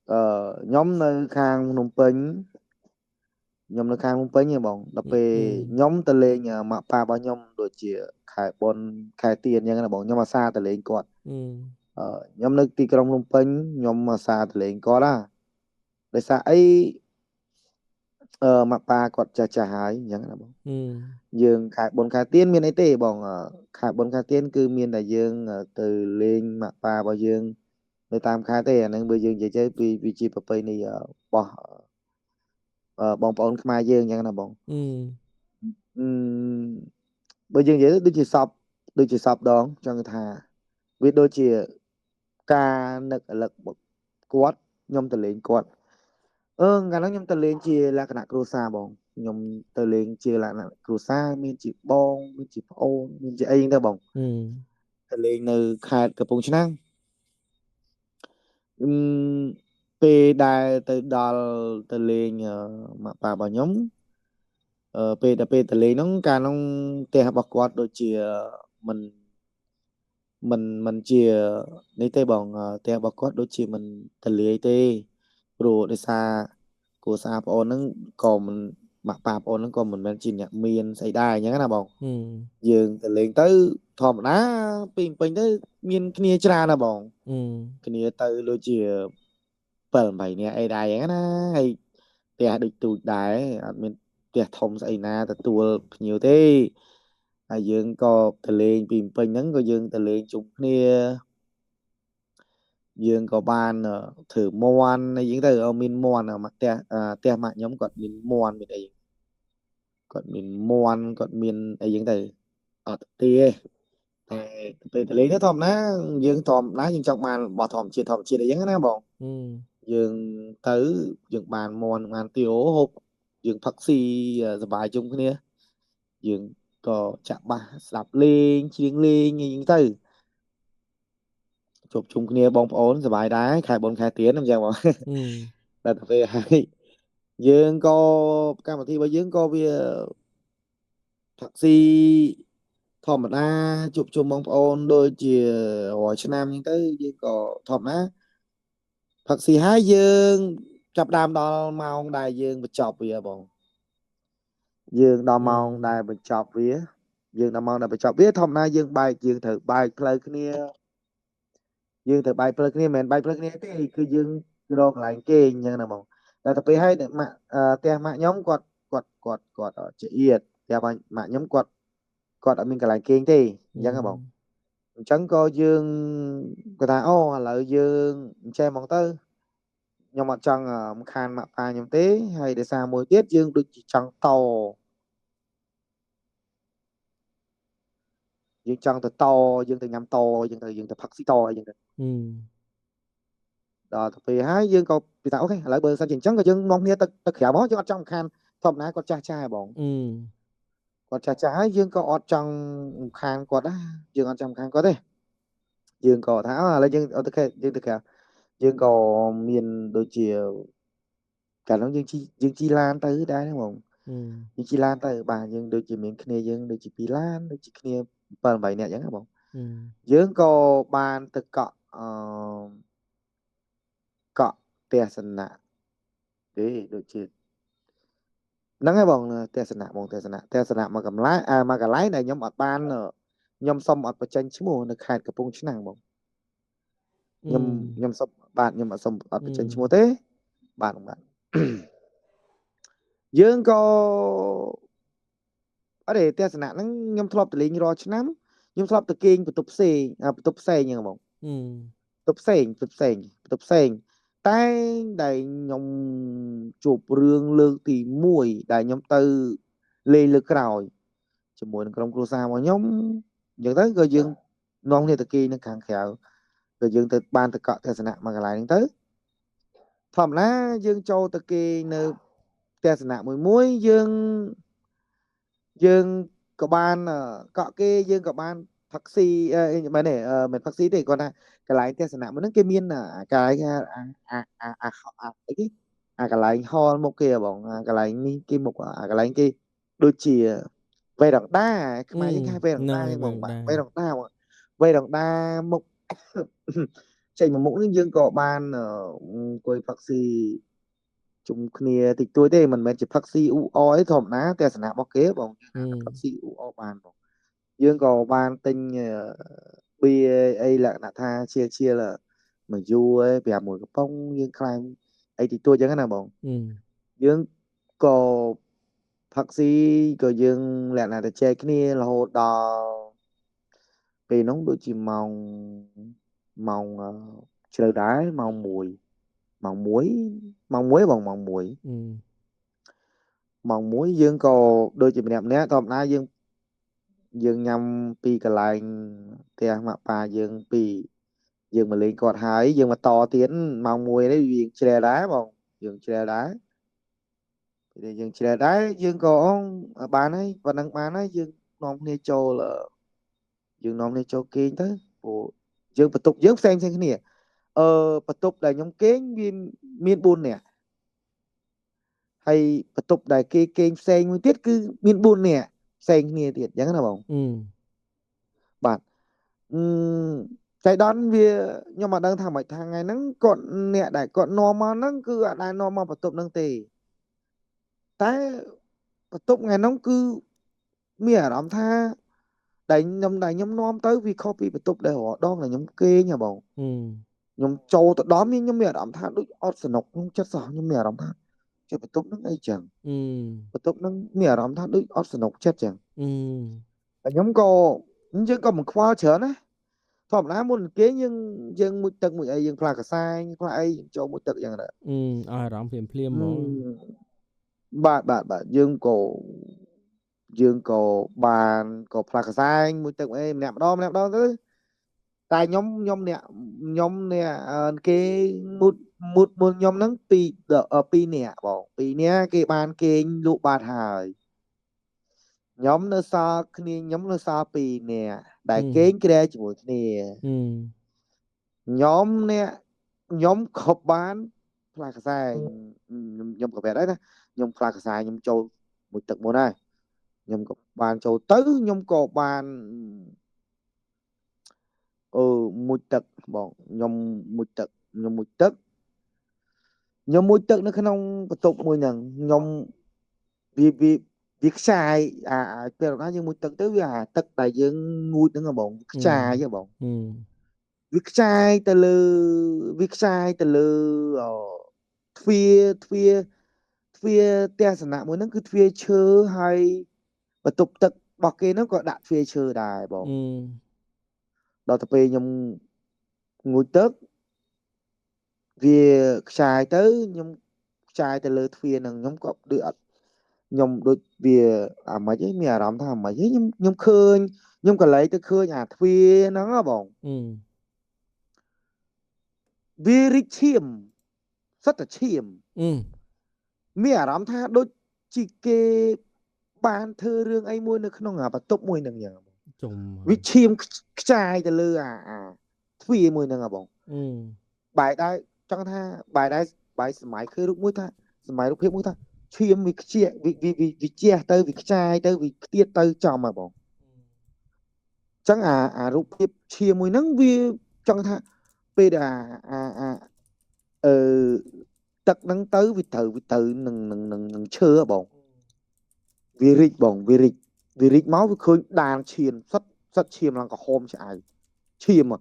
ខ្ញុំនៅខាងភ្នំពេញខ្ញុំនៅខាងភ្នំពេញហ៎បងដល់ពេលខ្ញុំទៅលេងម៉ាក់ប៉ារបស់ខ្ញុំដូចជាខែបុណ្យខែទៀនអញ្ចឹងណាបងខ្ញុំអាសាទៅលេងគាត់ខ្ញុំនៅទីក្រុងភ្នំពេញខ្ញុំអាសាទៅលេងគាត់ណាដោយសារអីម៉ាក់ប៉ាគាត់ចាស់ហើយអញ្ចឹងណាបងយើងខែបុណ្យខែទៀនមានអីទេបងខែបុណ្យខែទៀនគឺមានតែយើងទៅលេងម៉ាក់ប៉ារបស់យើងនៅតាមខេត្តទេអាហ្នឹងបើយើងនិយាយទៅពីជាប្រពៃណីរបស់បងប្អូនខ្មែរយើងអញ្ចឹងណាបងបើយើងនិយាយទៅដូចជាសពដងចង់ថាវាដូចជាការនឹករលឹកគាត់ខ្ញុំទៅលេងគាត់កាលនោះខ្ញុំទៅលេងជាលក្ខណៈគ្រួសារបងខ្ញុំទៅលេងជាលក្ខណៈគ្រួសារមានជាបងមានជាប្អូនមានជាអីហ្នឹងទៅបងទៅលេងនៅខេត្តកំពង់ឆ្នាំងពេលដែលទៅដល់ទៅលេងម៉ាក់ប៉ារបស់ខ្ញុំពេលទៅលេងហ្នឹងកាលហ្នឹងផ្ទះរបស់គាត់ដូចជាមិនជានេះទេបងផ្ទះរបស់គាត់ដូចជាមិនទលាយទេព្រោះដោយសារគ្រួសារប្អូនហ្នឹងក៏មិនម៉ាក់ប៉ាប្អូនហ្នឹងក៏មិនមែនជាអ្នកមានស្អីដែរអញ្ចឹងណាបងយើងទៅលេងទៅធម្មតាពេញទៅមានគ្នាច្រើនណាបងគ្នាទៅដូចជា7 8នាក់អីដែរអញ្ចឹងណាហើយផ្ទះដូចទូចដែរអត់មានផ្ទះធំស្អីណាទទួលភ្ញៀវទេហើយយើងក៏ទៅលេងពីពេញហ្នឹងក៏យើងទៅលេងជុំគ្នាយើងក៏បានធ្វើមន់អីចឹងទៅមានមន់មកផ្ទះម៉ាក់ខ្ញុំគាត់មានមន់មានអីគាត់មានមន់គាត់មានអីចឹងទៅអត់ទេតែពេលទៅលេងទៅធម្មតាយើងធម្មតាយើងចង់បានរបស់ធម្មជាតិអីចឹងណាបងយើងទៅយើងបានមន់បានទាវហូបយើងផឹកស៊ីសប្បាយជុំគ្នាយើងក៏ចាក់បាសស្ដាប់លេងច្រៀងលេងអីចឹងទៅជួបជុំគ្នាបងប្អូនសប្បាយដែរខែបុណ្យខែទៀនអញ្ចឹងបងតែទៅពេលហើយយើងក៏កម្មវិធីរបស់យើងក៏វាផឹកស៊ីធម្មតាជួបជុំបងប្អូនដូចជារាល់ឆ្នាំអញ្ចឹងទៅយើងក៏ធម្មតាផឹកស៊ីហើយយើងចាប់ដើមដល់ម៉ោងដែលយើងបញ្ចប់វាបងយើងដល់ម៉ោងដែលបញ្ចប់វាធម្មតាយើងបែកយើងត្រូវបែកផ្លូវគ្នាយើងទៅបាយព្រឹកគ្នាមិនមែនបាយព្រឹកគ្នាទេគឺយើងរកកន្លែងគេអញ្ចឹងណាបងតែទៅពេលហើយម៉ាក់ផ្ទះម៉ាក់ខ្ញុំគាត់ជាអៀតផ្ទះម៉ាក់ខ្ញុំគាត់អត់មានកន្លែងគេងទេអញ្ចឹងហ៎បងអញ្ចឹងក៏យើងគាត់ថាអូឥឡូវយើងអញ្ចេះហ្មងទៅខ្ញុំអត់ចង់រំខានម៉ាក់ប៉ាខ្ញុំទេហើយដោយសារមួយទៀតយើងដូចជាចង់តយើងចង់ទៅយើងទៅញ៉ាំតយើងទៅផឹកស៊ីតអីចឹងទៅដល់ទៅពេលហើយយើងក៏ពីថាអូខេឥឡូវបើសិនជាអញ្ចឹងក៏យើងនាំគ្នាទៅក្រៅមកយើងអត់ចង់ខានធម្មតាគាត់ចាស់បងគាត់ចាស់ហើយយើងក៏អត់ចង់ខានគាត់ដែរយើងអត់ចង់ខានគាត់ទេយើងក៏ថាឥឡូវយើងអត់ទៅយើងទៅក្រៅយើងក៏មានដូចជាកាលនោះយើងជិះឡានទៅដែរហ្នឹងបងយើងជិះឡានទៅបាទយើងដូចជាមានគ្នាយើងដូចជា2ឡានដូចជាគ្នា7 8នាក់អញ្ចឹងណាបងយើងក៏បានទៅកក់ទេសនៈទេដូចជាហ្នឹងហើយបងទេសនៈមកកន្លែងមកកន្លែងដែលខ្ញុំអត់បានខ្ញុំសុំអត់បញ្ចេញឈ្មោះនៅខេត្តកំពង់ឆ្នាំងបងខ្ញុំសុំបាទខ្ញុំអត់សុំអត់បញ្ចេញឈ្មោះទេបាទយើងក៏អត់ទេទេសនៈហ្នឹងខ្ញុំធ្លាប់ទៅលេងរាល់ឆ្នាំខ្ញុំធ្លាប់ទៅគេងបន្ទប់ផ្សេងអញ្ចឹងបងបន្ទប់ផ្សេងតែដែលខ្ញុំជួបរឿងលើកទី1ដែលខ្ញុំទៅលេងលើកក្រោយជាមួយនឹងក្រុមគ្រួសាររបស់ខ្ញុំអញ្ចឹងទៅក៏យើងនាំគ្នាទៅគេងនៅខាងក្រៅក៏យើងទៅបានទៅកក់ទេសនៈមកកន្លែងហ្នឹងទៅធម្មតាយើងចូលទៅគេងនៅទេសនៈមួយយើងក៏បានកក់គេយើងក៏បាន phật si mà này mình phật si thì còn cái lại tia sản mới cái miên là cái cái lại ho một kia bọn cái lại cái một cái lại cái đôi chìa về đằng đa cái máy cái về đằng đa ហ្នឹងហើយ một វែង bạn ដា về đằng đa mà về đằng đa một chạy mà mỗi dương có ban ở quầy phật si chung kia thì tôi đây mình chỉ phật si u ói thòm ná tia sản bọc kế bọn phật si u ó ban bọn dương có ban tinh bia ấy là nạ tha chia chia là mà du ấy bè mùi cái phong dương khai ấy thì tôi chẳng nào bọn dương có thật gì có dương là nạ chơi cái này là hồ đò vì nó đôi chỉ mong mong chờ đá mong mùi mong muối mong muối bằng mong muối dương có đôi chỉ đẹp nè tóm na dương dương nhầm pi cái lại tia mà bà dương pi dương mà lên cọt hái dương mà to tiến mong mùi đấy dương chè đá bọn dương chè đá thì dương chè đá dương có bán ấy và năng bán ấy dương nom nê châu là dương nom nê châu kinh thế ồ dương bật tục dương xem cái này bật tục là nhóm kén miên miên buôn nè hay bật tục là cái kênh xem mới tiết cứ miên buôn nè xem cái này thiệt chẳng nào bọn bạn chạy đón vì nhưng mà đang thằng mấy thằng ngày nắng còn nè đại còn nó mà nắng cứ ở đây nó mà bật tục nắng tì tại bật tục ngày nắng cứ mía làm tha đánh nhầm nom tới vì copy bật tục để họ đón là nhóm kê nhà bọn nhóm trâu tụi đó mới nhóm mía làm tha đôi ót sần nọc chất sao nhóm mía làm tha chứ bật tục nắng ấy chẳng bật tục nắng mía làm tha đôi ót sần nọc chết chẳng nhóm có chứ có một khoa chở đấy thọp lá muốn kế nhưng dân một tật một ấy dân phá cả sai phá ấy cho một tật dạng đó ឲ្យអារម្មណ៍ភ្លាមៗហ្មង bạn dương cổ bàn cổ phá cả sai một tật ấy nẹp đó tới tại nhóm nè cái một nhóm nắng pi ở pi nè bỏ pi nè cái bàn cái lụ bàn hài nhóm nó sa kia nhóm nó sa pi nè đại kén cái chỉ một nè nhóm nè nhóm khớp bán là cái sai nhóm có vẻ đấy nè nhóm là cái sai nhóm châu một tật một này nhóm có bàn châu tới nhóm có bàn một tật bọn nhóm một tật nó không có tục mùi nằng nhóm vì việc sai cái đó nhưng một tật tới tật tại dương ngu nữa bọn sai chứ bọn việc sai từ lư thuê thuê thuê tia sản nạ mới nó cứ thuê chơ hay và tục tật bọc kia nó gọi đạn thuê chơ đài bọn đó tập về nhung ngồi tớt vì sai tới nhung sai từ lư thuê nằng nhung có được nhung đôi vì mấy cái mẹ làm thằng mấy cái nhung khơi nhung còn lấy tới khơi nhà thuê nó là bọn vì rich chiêm rất là chiêm mẹ làm tha đôi chỉ kê ban thơ rương ấy mua nó không ngờ và tốt mùi nằng nhờ ជុំ vì chiêm trai từ lư thuê mùi nằng bọn bài đây trong tha bài đây bài máy khơi lúc mũi tha máy lúc hết mũi tha chiêm vì chia vì chia tới vì trai tới vì tiết tới cho mà bọn chẳng lúc hết chia mùi nắng vì trong tha bây là tật nắng tới vì từ nừng chưa bọn vì rịch máu vì khơi đàn chiền rất chiêm là có hôm chạy chiêm mà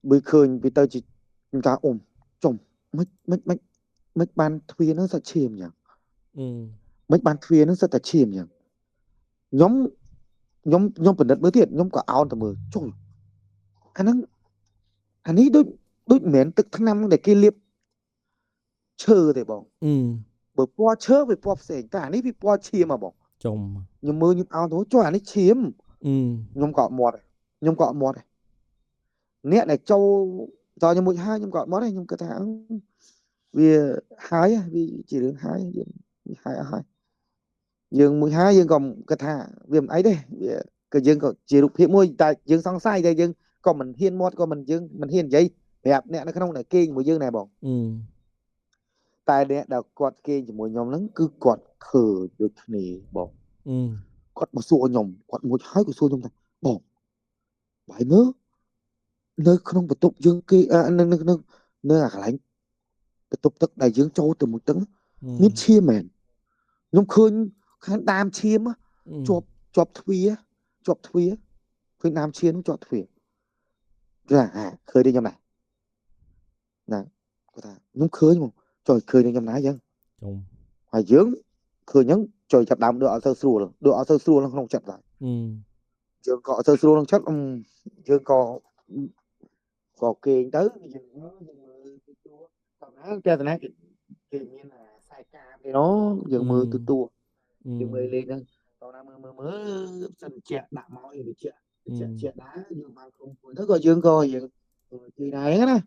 vì khơi vì tao chỉ người ta chồng mấy ban thuê nó rất chiêm nhỉ mấy ban thuê nó rất là chiêm nhỉ nhóm phần đất mới thiệt nhóm cả áo tầm mười trời anh ấy đôi miền tức tháng năm để kia liệp chờ để bọn bởi po chớ về po sể cả anh ấy vì po chiêm mà bọn ជុំ nhưng mơ nhưng áo thôi cho anh ấy chiêm nhóm cọ một này nè này châu do nhóm mũi hai nhóm cọ một này nhóm cơ thể vì hai vì chỉ được hai dương mũi hai dương còn cơ thể viêm ấy đây គឺយើងក៏ជារូបភាពមួយតែយើងសង្ស័យតែយើងក៏មិនហ៊ានមាត់ក៏មិនយើងមិនហ៊ាននិយាយប្រាប់អ្នកនៅក្នុងអ្នកគេងជាមួយយើងដែរបងតែអ្នកដែលគាត់គេងជាមួយខ្ញុំហ្នឹងគឺគាត់ឃើញដូចគ្នាបងគាត់មកសួរខ្ញុំគាត់មួយហើយក៏សួរខ្ញុំថាបងបាយមើលនៅក្នុងបន្ទប់យើងគេនៅអាកន្លែងបន្ទប់ទឹកដែលយើងចូលទៅមួយទឹកមានឈាមមែនខ្ញុំឃើញខាងដើមឈាមជាប់ទ្វារឃើញដើមឈាមជាប់ទ្វារចាឃើញទេខ្ញុំណាគាត់ថាខ្ញុំឃើញមកចុយឃើញខ្ញុំណាអញ្ចឹងហើយយើងឃើញអញ្ចឹងចុយចាប់ដើមដូចអត់ទៅស្រួលក្នុងចិត្តដែរយើងក៏អត់ទៅស្រួលក្នុងចិត្តយើងក៏គេងទៅយើងមើលទទួលតាមណាគេមានខ្សែកាបទេណូយើងមើលទទួលយើងមើលលេខហ្នឹងតោះណាមើលសិនជាដាក់មកវាជាដែរយើងបានគ្រប់មួយទៅក៏យើងទីដែរណា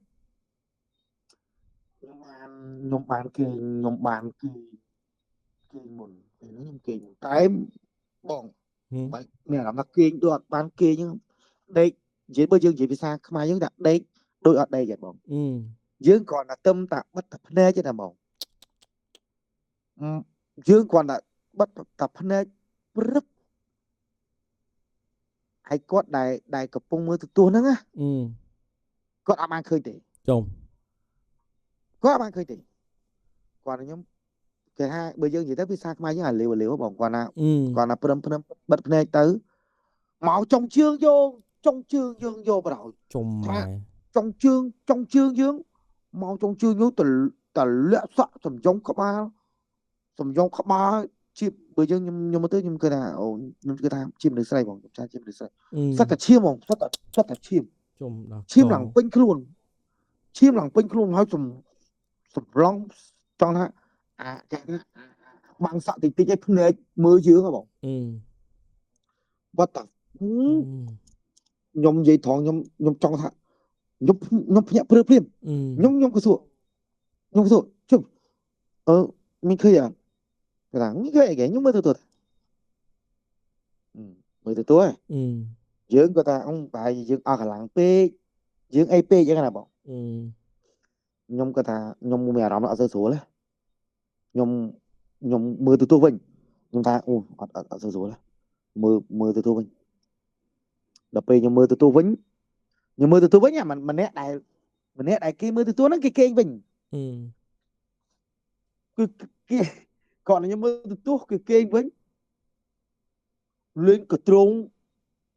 ខ្ញុំបានគេមុនពេលហ្នឹងខ្ញុំគេតែបងបែកមានអារម្មណ៍ថាគេដូចអត់បានគេហ្នឹងដេកនិយាយបើយើងនិយាយភាសាខ្មែរយើងថាដេកដូចអត់ដេកទេបងយើងគ្រាន់តែទឹមតែបិទតែភ្នែកទេបងយើងគ្រាន់តែបិទតែភ្នែកព្រឹបហើយគាត់ដែលកំពុងមើលទទួលហ្នឹងណាគាត់អត់បានឃើញទេគាត់អត់បានឃើញទេគាត់ខ្ញុំគេថាបើយើងនិយាយទៅភាសាខ្មែរយើងអាលាវបងគាត់ណាព្រមបិទភ្នែកទៅមកចុងជើងយើងយកបរោយចុងជើងយើងមកចុងជើងយើងទៅលាក់សក់សំយងក្បាលជាបើយើងខ្ញុំមើលទៅខ្ញុំគិតថាអូខ្ញុំគិតថាជាមនុស្សស្រីបងខ្ញុំថាជាមនុស្សស្រីសត្វតែឈាមបងសត្វតែឈាមឈាមឡើងពេញខ្លួនហើយសម្រងចង់ថាគេថាបាំងសក់តិចឲ្យភ្នែកមើលយើងហ៎បងបាត់តាខ្ញុំនិយាយត្រង់ខ្ញុំចង់ថាខ្ញុំភ្ញាក់ព្រឺព្រាមខ្ញុំក៏សួរជុំមានឃើញអត់គេថាមានឃើញអីគេខ្ញុំមើលទៅយើងក៏ថាបែរយើងអស់កម្លាំងពេកយើងអីពេកអញ្ចឹងណាបងខ្ញុំក៏ថាខ្ញុំមានអារម្មណ៍អត់សូវស្រួលទេខ្ញុំមើលទៅវិញខ្ញុំថាអូអត់សូវស្រួលទេមើលទៅវិញដល់ពេលខ្ញុំមើលទៅវិញម្នាក់ដែលគេមើលទៅហ្នឹងគេគេងវិញគឺគេគាត់ខ្ញុំមើលទៅគេគេងវិញលេងកត្រង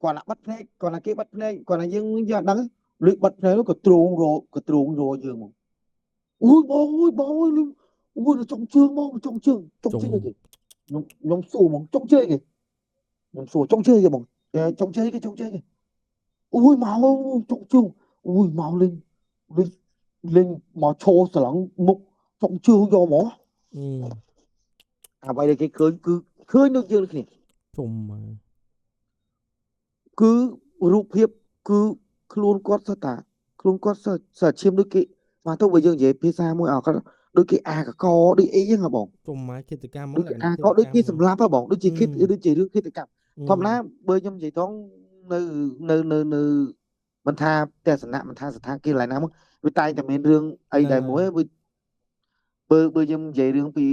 គាត់បាត់ភ្នែកគាត់គេបាត់ភ្នែកគាត់យើងយកដឹងលេងបាត់ភ្នែកកត្រងរយើងមកអូយបងអូយចុងជើងមកចុងជើងគេខ្ញុំសួរមកចុងជើងគេខ្ញុំសួរចុងជើងគេបងចុងជើងគេអូយមកចុងជើងអូយមកលេងមកឈោស្រឡងមុខចុងជើងយកមកអ្វីដែលគេឃើញគឺឃើញដូចយើងគ្នាគឺរូបភាពគឺខ្លួនគាត់សិតតាខ្លួនគាត់សិតឈាមដូចគេមកទៅបើយើងនិយាយភាសាមួយគាត់ដូចគេអាកកដូចអីហ្នឹងហ៎បងមកគិតកម្មមកអាកដូចគេសម្លាប់ហ៎បងដូចជារឿងគិតកម្មធម្មតាបើខ្ញុំនិយាយត្រង់នៅមិនថាទស្សនៈមិនថាស្ថានភាពកន្លែងណាមកវាតែងតែមានរឿងអីដែរមួយបើខ្ញុំនិយាយរឿងពី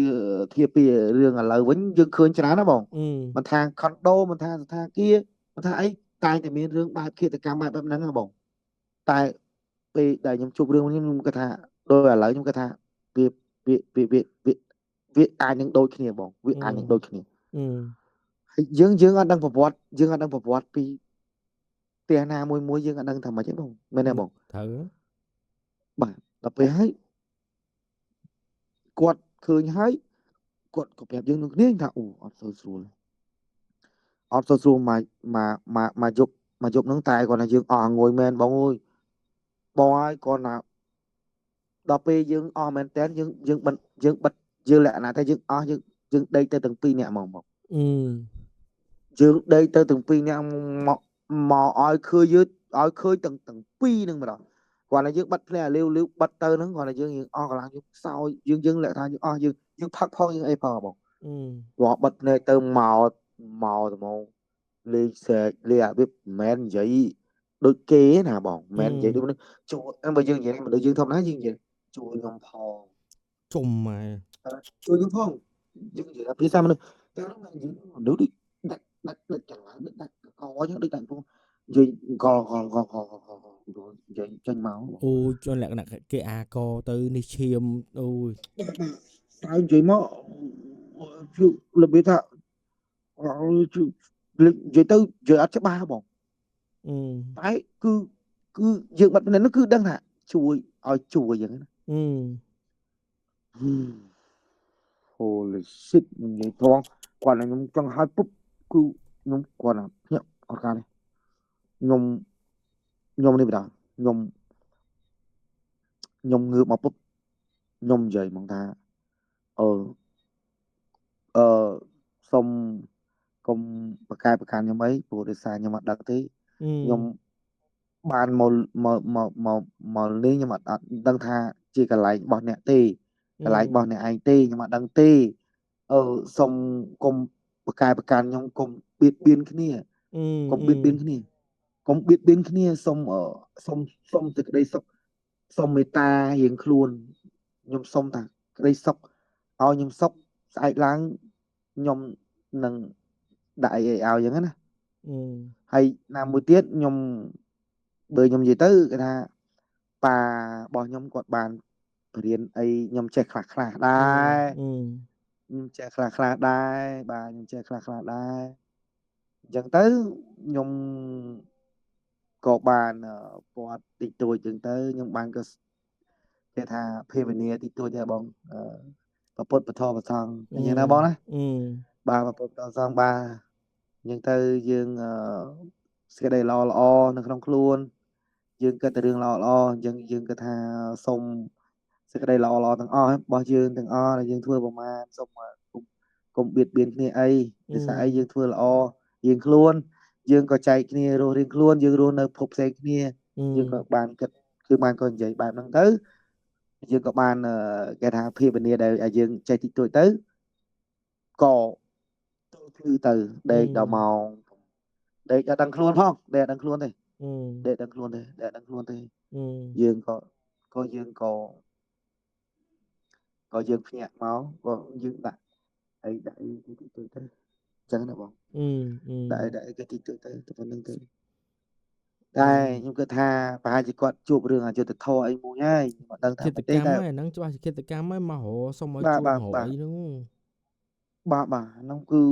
ធៀបពីរឿងឥឡូវវិញយើងឃើញច្រើនណាបងមិនថាខុនដូមិនថាស្ថានភាពមិនថាអីតែងតែមានរឿងបែបឃាតកម្មបែបហ្នឹងណាបងតែពេលដែលខ្ញុំជួបរឿងខ្ញុំគាត់ថាដោយឥឡូវខ្ញុំគាត់ថាវាអាចនឹងដូចគ្នាបងវាអាចនឹងដូចគ្នាហើយយើងអត់ដឹងប្រវត្តិពីផ្ទះណាមួយយើងអត់ដឹងថាម៉េចទេបងមែនទេបងត្រូវបាទដល់ពេលហើយគាត់ឃើញហើយគាត់ក៏ប្រាប់យើងនឹងគ្នាថាអូអត់សូវស្រួលមកយប់ហ្នឹងតែគាត់ថាយើងអស់ងុយមែនបងអើយបងហើយគាត់ថាដល់ពេលយើងអស់មែនតើយើងបិទយើងលក្ខណៈថាយើងអស់យើងដេកទៅទាំងពីរនាក់ហ្មងបងយើងដេកទៅទាំងពីរនាក់មកឲ្យឃើញទាំងពីរហ្នឹងម្ដងគាត់ថាយើងបិទភ្នែកលាវបិទទៅហ្នឹងគាត់ថាយើងអស់កម្លាំងយើងខ្សោយយើងលក្ខណៈយើងអស់យើងផឹកផងយើងអីផងបងគាត់បិទភ្នែកទៅមកត្មង លេងសើចលេងអាវាមិននិយាយដូចគេណាបងមិននិយាយដូចជួយបើយើងនិយាយមនុស្សយើងធម្មតាយើងនិយាយជួយខ្ញុំផងជុំម៉ែជួយខ្ញុំផងយើងនិយាយភាសាមនុស្សតែយើងមនុស្សដូចដាច់ចង្វាដាក់កចឹងដូចដាក់ពងនិយាយកនិយាយចេញមកអូយលក្ខណៈគេអាកទៅនេះឈាមអូយតែនិយាយមករបៀបថានិយាយទៅយើងអត់ច្បាស់បងតែគឺយើងបាត់នេះគឺដឹងថាជួយឲ្យជួយយ៉ាងណាHoly shit និយាយត្រង់គាត់ខ្ញុំចង់ឲ្យពុបគឺខ្ញុំគាត់ភ្ញាក់អត់ការនេះខ្ញុំនេះបណ្ដាខ្ញុំងើបមកពុបខ្ញុំនិយាយមកថាអឺសុំកុំប្រកែប្រកាន់ខ្ញុំអីព្រោះដោយសារខ្ញុំអត់ដឹងទេខ្ញុំបានមកលេងខ្ញុំអត់ដឹងថាជាកន្លែងរបស់អ្នកទេកន្លែងរបស់អ្នកឯងទេខ្ញុំអត់ដឹងទេសុំកុំប្រកែប្រកាន់ខ្ញុំកុំបៀតបៀនគ្នាកុំបៀតបៀនគ្នាសុំសេចក្តីសុខសុំមេត្តារៀងខ្លួនខ្ញុំសុំថាក្តីសុខឲ្យខ្ញុំសុខស្អែកឡើងខ្ញុំនឹងដាក់អីឲ្យអញ្ចឹងណាហើយណាមួយទៀតខ្ញុំបើខ្ញុំនិយាយទៅគេថាប៉ារបស់ខ្ញុំគាត់បានបរៀនអីខ្ញុំចេះខ្លះដែរខ្ញុំចេះខ្លះដែរបាទខ្ញុំចេះខ្លះដែរអញ្ចឹងទៅខ្ញុំក៏បានពាត់តិចតួចអញ្ចឹងទៅខ្ញុំបានក៏គេថាភាវនាតិចតួចដែរបងប្រពុតពធប្រសងអញ្ចឹងណាបងណាបាទប្រពុតប្រសងបាទអញ្ចឹងទៅយើងសេចក្តីល្អនៅក្នុងខ្លួនយើងគិតតែរឿងល្អអញ្ចឹងយើងគិតថាសុំសេចក្តីល្អទាំងអស់របស់យើងទាំងអស់ដែលយើងធ្វើប្រមាណសុំកុំបៀតបៀនគ្នាអីដោយសារអីយើងធ្វើល្អរៀងខ្លួនយើងក៏ចែកគ្នារស់រៀងខ្លួនយើងរស់នៅភពផ្សេងគ្នាយើងក៏បានគិតគឺបានក៏និយាយបែបហ្នឹងទៅយើងក៏បានគេថាភាវនាដែលយើងចេះតិចតួចទៅក៏គឺទៅដេកដល់ម៉ោងដេកដល់ដឹងខ្លួនផងដេកដឹងខ្លួនទេដេកដឹងខ្លួនទេយើងក៏យើងភ្ញាក់មកក៏យើងដាក់អីតិចតួចទៅអញ្ចឹងណាបងដាក់អីគេតិចតួចទៅប៉ុណ្្នឹងទៅតែខ្ញុំគិតថាប្រហែលជាគាត់ជួបរឿងអយុត្តិធម៌អីមួយហើយមិនដឹងថាទេតែហ្នឹងច្បាស់ជាគិតកម្មហើយមករសុំឲ្យជួយរកអីហ្នឹងបាទហ្នឹងគឺ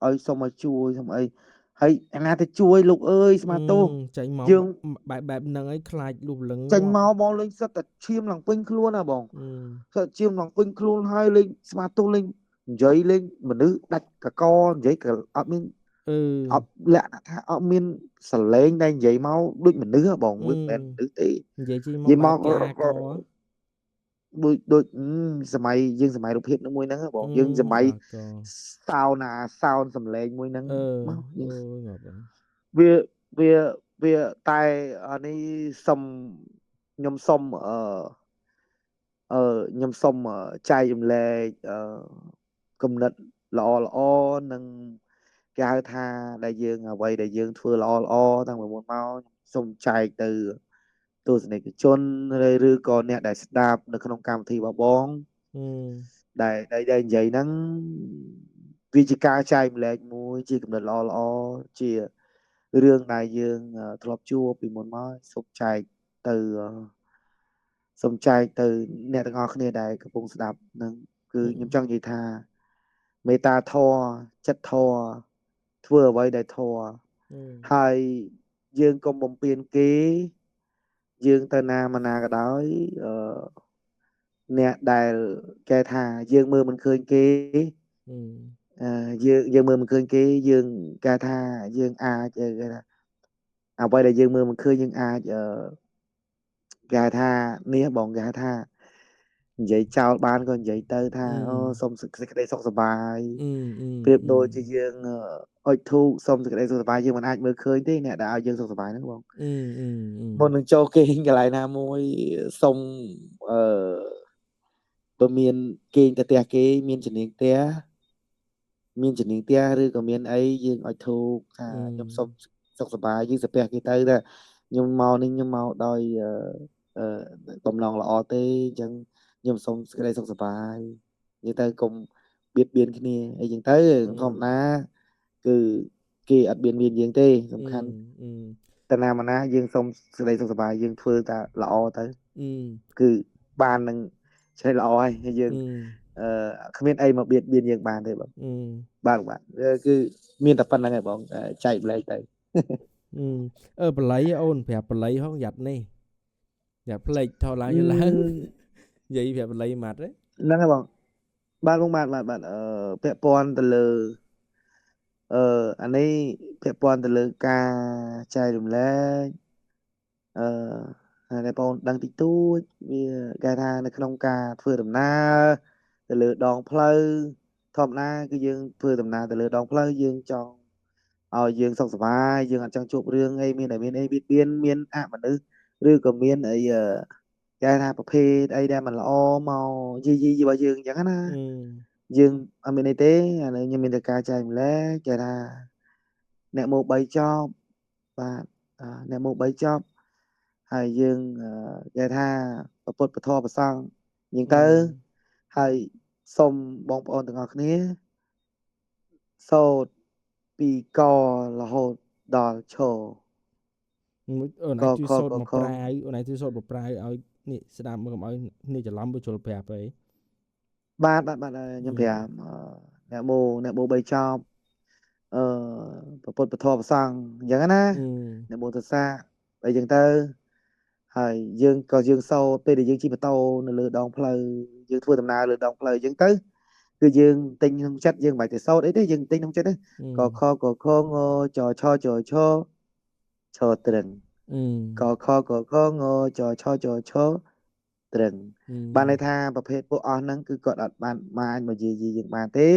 ឲ្យសុំឲ្យជួយសុំអីហើយអាណាទៅជួយលោកអើយស្មាតោចេញមកយើងបែបហ្នឹងឲ្យខ្លាចលុះលឹងចេញមកបងលេងសិតតែឈាមឡើងពេញខ្លួនណាបងសិតឈាមឡើងពេញខ្លួនហើយលេងស្មាតោលេងនិយាយលេងមនុស្សដាច់កកនិយាយក៏អត់មានអត់លក្ខណៈថាអត់មានសលេងដែលនិយាយមកដូចមនុស្សបងវាមិនមែនមនុស្សទេនិយាយជីមកដូចសម័យយើងសម័យរូបភាពមួយហ្នឹងបងយើងសម័យសោនសំឡេងមួយហ្នឹងមកវាតែអានេះខ្ញុំសុំខ្ញុំសុំចែករំលែកគំនិតល្អនិងគេហៅថាដែលយើងអ្វីដែលយើងធ្វើល្អតាំងពីមុនមកសូមចែកទៅទស្សនិកជនឬក៏អ្នកដែលស្ដាប់នៅក្នុងកម្មវិធីរបស់បងដែលនិយាយហ្នឹងវាជាការចែករំលែកមួយជាគំនិតល្អជារឿងដែលយើងធ្លាប់ជួបពីមុនមកសូមចែកទៅអ្នកទាំងអស់គ្នាដែលកំពុងស្ដាប់នឹងគឺខ្ញុំចង់និយាយថាមេត្តាធម៌ចិត្តធម៌ធ្វើអ្វីដែលធម៌ហើយយើងកុំបំពេញគេយើងទៅណាមកណាក៏ដោយអ្នកដែលគេថាយើងមើលមិនឃើញគេយើងមើលមិនឃើញគេយើងគេថាយើងអាចគេថាអ្វីដែលយើងមើលមិនឃើញយើងអាចគេថានេះបងគេថានិយាយចោលបានក៏និយាយទៅថាសូមសេចក្តីសុខសប្បាយប្រៀបដូចជាយើងអុជធូបសូមសេចក្តីសុខសប្បាយយើងមិនអាចមើលឃើញទេអ្នកដែលឲ្យយើងសុខសប្បាយហ្នឹងបងមុននឹងចូលគេងកន្លែងណាមួយសូមបើមានគេងទៅផ្ទះគេមានជំនាញផ្ទះ មានជំនាញផ្ទះឬក៏មានអីយើងឲ្យធូបថាខ្ញុំសុំសុខសប្បាយយើងសាពះគេទៅថាខ្ញុំមកនេះខ្ញុំមកដោយបំណងល្អទេអញ្ចឹងខ្ញុំសុំសេចក្តីសុខសប្បាយនិយាយទៅកុំបៀតបៀនគ្នាអីចឹងទៅធម្មតាគឺគេអត់បៀតបៀនយើងទេសំខាន់តាណាមកណាយើងសុំសេចក្តីសុខសប្បាយយើងធ្វើតែល្អទៅគឺបាននឹងឆ្នៃល្អហើយយើងគ្មានអីមកបៀតបៀនយើងបានទេបងបាទគឺមានតែប៉ុណ្្នឹងឯងបងចែកម្លែកទៅបល័យអូនប្រាប់បល័យហងយ៉ាត់នេះយ៉ាត់ផ្លេចថតឡើងយឡើងនិយាយប្រាប់បល័យម៉ាត់ហ្នឹងហើយបងបាទបងបាទពាក់ព័ន្ធទៅលើអានេះពាក់ព័ន្ធទៅលើការចែករំលែកតែបងដឹងតិចតួចវាគេថានៅក្នុងការធ្វើដំណើរទៅលើដងផ្លូវធម្មតាគឺយើងធ្វើដំណើរទៅលើដងផ្លូវយើងចង់ឲ្យយើងសុខសប្បាយយើងអត់ចង់ជួបរឿងអីមានអីបៀតបៀនមានអមនុស្សឬក៏មានអីគេថាប្រភេទអីដែលមិនល្អមកយីរបស់យើងអញ្ចឹងណាយើងអត់មានអីទេអានេះខ្ញុំមានតែការចែកម្លែកគេថាអ្នកមក3ចប់បាទអ្នកមក3ចប់ហើយយើងគេថាពុទ្ធពធប្រសង់អញ្ចឹងទៅហើយសូមបងប្អូនទាំងអស់គ្នាសូត្រពីករហូតដល់ឈរអូនឯងជួយសូត្រមកប្រាវអូនឯងជួយសូត្រមកប្រាវឲ្យនេះស្ដាប់មើលកុំឲ្យនេះច្រឡំបើជល់ប្រាប់អីបាទខ្ញុំប្រាប់អ្នកមូ3ចប់ពុទ្ធពធប្រសង់អញ្ចឹងណាអ្នកមូទសាអីចឹងទៅហើយយើងសូត្រពេលដែលយើងជិះម៉ូតូនៅលើដងផ្លូវយើងធ្វើដំណើរលើដងផ្លូវអញ្ចឹងទៅគឺយើងទិញក្នុងចិត្តយើងមិនបាច់ទៅសូត្រអីទេយើងទិញក្នុងចិត្តកខងចឆចឆឈត្រឹងកខងចឆចឆត្រឹងបានន័យថាប្រភេទពួកអស់ហ្នឹងគឺគាត់អត់បានមកយាយយើងបានទេ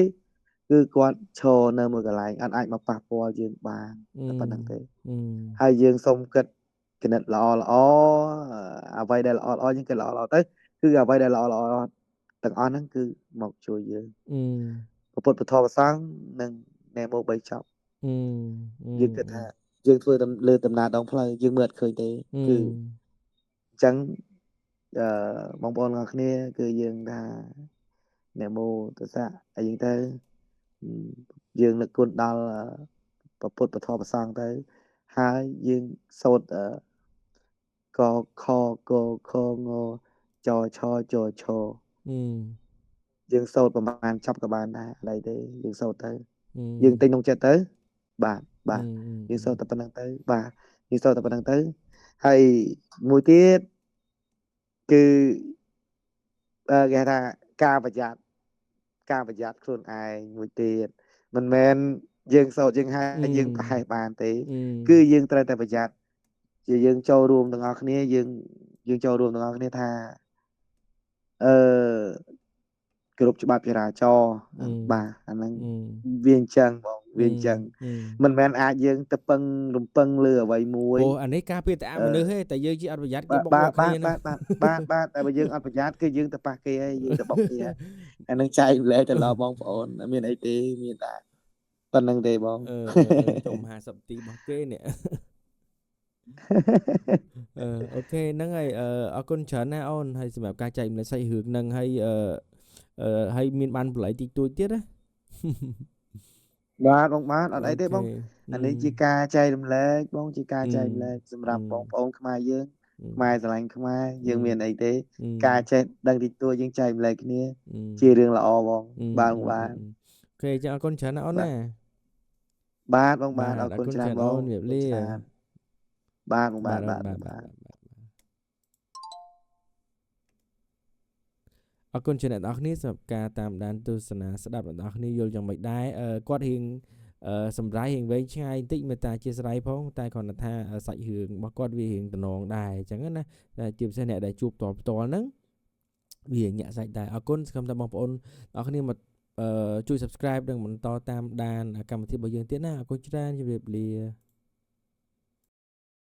គឺគាត់ឈរនៅមួយកន្លែងអត់អាចមកប៉ះពាល់យើងបានតែប៉ុណ្្នឹងទេហើយយើងសូមគិតគណិតល្អអ្វីដែលល្អយើងគិតល្អទៅគឺអ្វីដែលល្អទាំងអស់ហ្នឹងគឺមកជួយយើងពុទ្ធពធប្រសង់និងអ្នកមក3ចប់យើងគិតថាយើងធ្វើលើដំណើរដងផ្លូវយើងមើលអត់ឃើញទេគឺអញ្ចឹងបងប្អូនទាំងអស់គ្នាគឺយើងថាអ្នកមោទសៈអីចឹងទៅយើងនឹកគុណដល់ពុទ្ធពធប្រសង់ទៅហើយយើងសូត្រកខកងចឆចឆយើងសូត្រប្រហែលចប់ក៏បានដែរអីទេយើងសូត្រទៅយើងទិញក្នុងចិត្តទៅបាទយើងសូត្រតែប៉ុណ្្នឹងទៅបាទយើងសូត្រតែប៉ុណ្្នឹងទៅហើយមួយទៀតគឺគេថាការប្រយ័ត្នខ្លួនឯងមួយទៀតមិនមែនយើងសូត្រយើងហើយយើងប្រហែលបានទេគឺយើងត្រូវតែប្រយ័ត្នជាយើងចូលរួមទាំងអស់គ្នាយើងចូលរួមទាំងអស់គ្នាថាគោរពច្បាប់ចរាចរណ៍បាទអាហ្នឹងវាអញ្ចឹងបងវាអញ្ចឹងមិនមែនអាចយើងទៅពឹងរំពឹងលើអ្វីមួយអូអានេះការពារតែមនុស្សទេតែយើងជាអត់ប្រយ័ត្នគេបុកមកគ្នាបាទតែបើយើងអត់ប្រយ័ត្នគឺយើងទៅប៉ះគេហើយយើងទៅបុកគេហើយអានឹងចែកម្លែកទៅដល់បងប្អូនមានអីទេមានតែប៉ុណ្្នឹងទេបងចុំ50នាទីរបស់គេនេះអូខេហ្នឹងហើយអរគុណច្រើនណាអូនហើយសម្រាប់ការចែកម្លែកសាច់រឿងហ្នឹងហើយមានបានបល័យតិចតួចទៀតណាបាទបងបាទអត់អីទេបងអានេះជាការចែករំលែកបងជាការចែករំលែកសម្រាប់បងប្អូនខ្មែរយើងខ្មែរស្រឡាញ់ខ្មែរយើងមានអីទេការចេះដឹងតិចតួចយើងចែករំលែកគ្នាជារឿងល្អបងបាទអូខេចាអរគុណច្រើនណាអូនណាបាទបងបាទអរគុណច្រើនបងជំរាបលាបាទបងបាទអរគុណច្រើនអ្នកនរគ្នាសម្រាប់ការតាមដានទស្សនាស្ដាប់អ្នកនរគ្នាយល់យ៉ាងម៉េចដែរគាត់រៀងសម្រាប់រៀងវែងឆ្ងាយបន្តិចមេត្តាជាស្រ័យផងតែគ្រាន់តែថាសាច់រឿងរបស់គាត់វារៀងតំណងដែរអញ្ចឹងណាតែជាពិសេសអ្នកដែលជួបផ្ទាល់ហ្នឹងវាញាក់សាច់ដែរអរគុណសង្ឃឹមថាបងប្អូនអ្នកគ្នាមកជួយ subscribe និងបន្តតាមដានកម្មវិធីរបស់យើងទៀតណាអរគុណច្រើនជម្រាបលា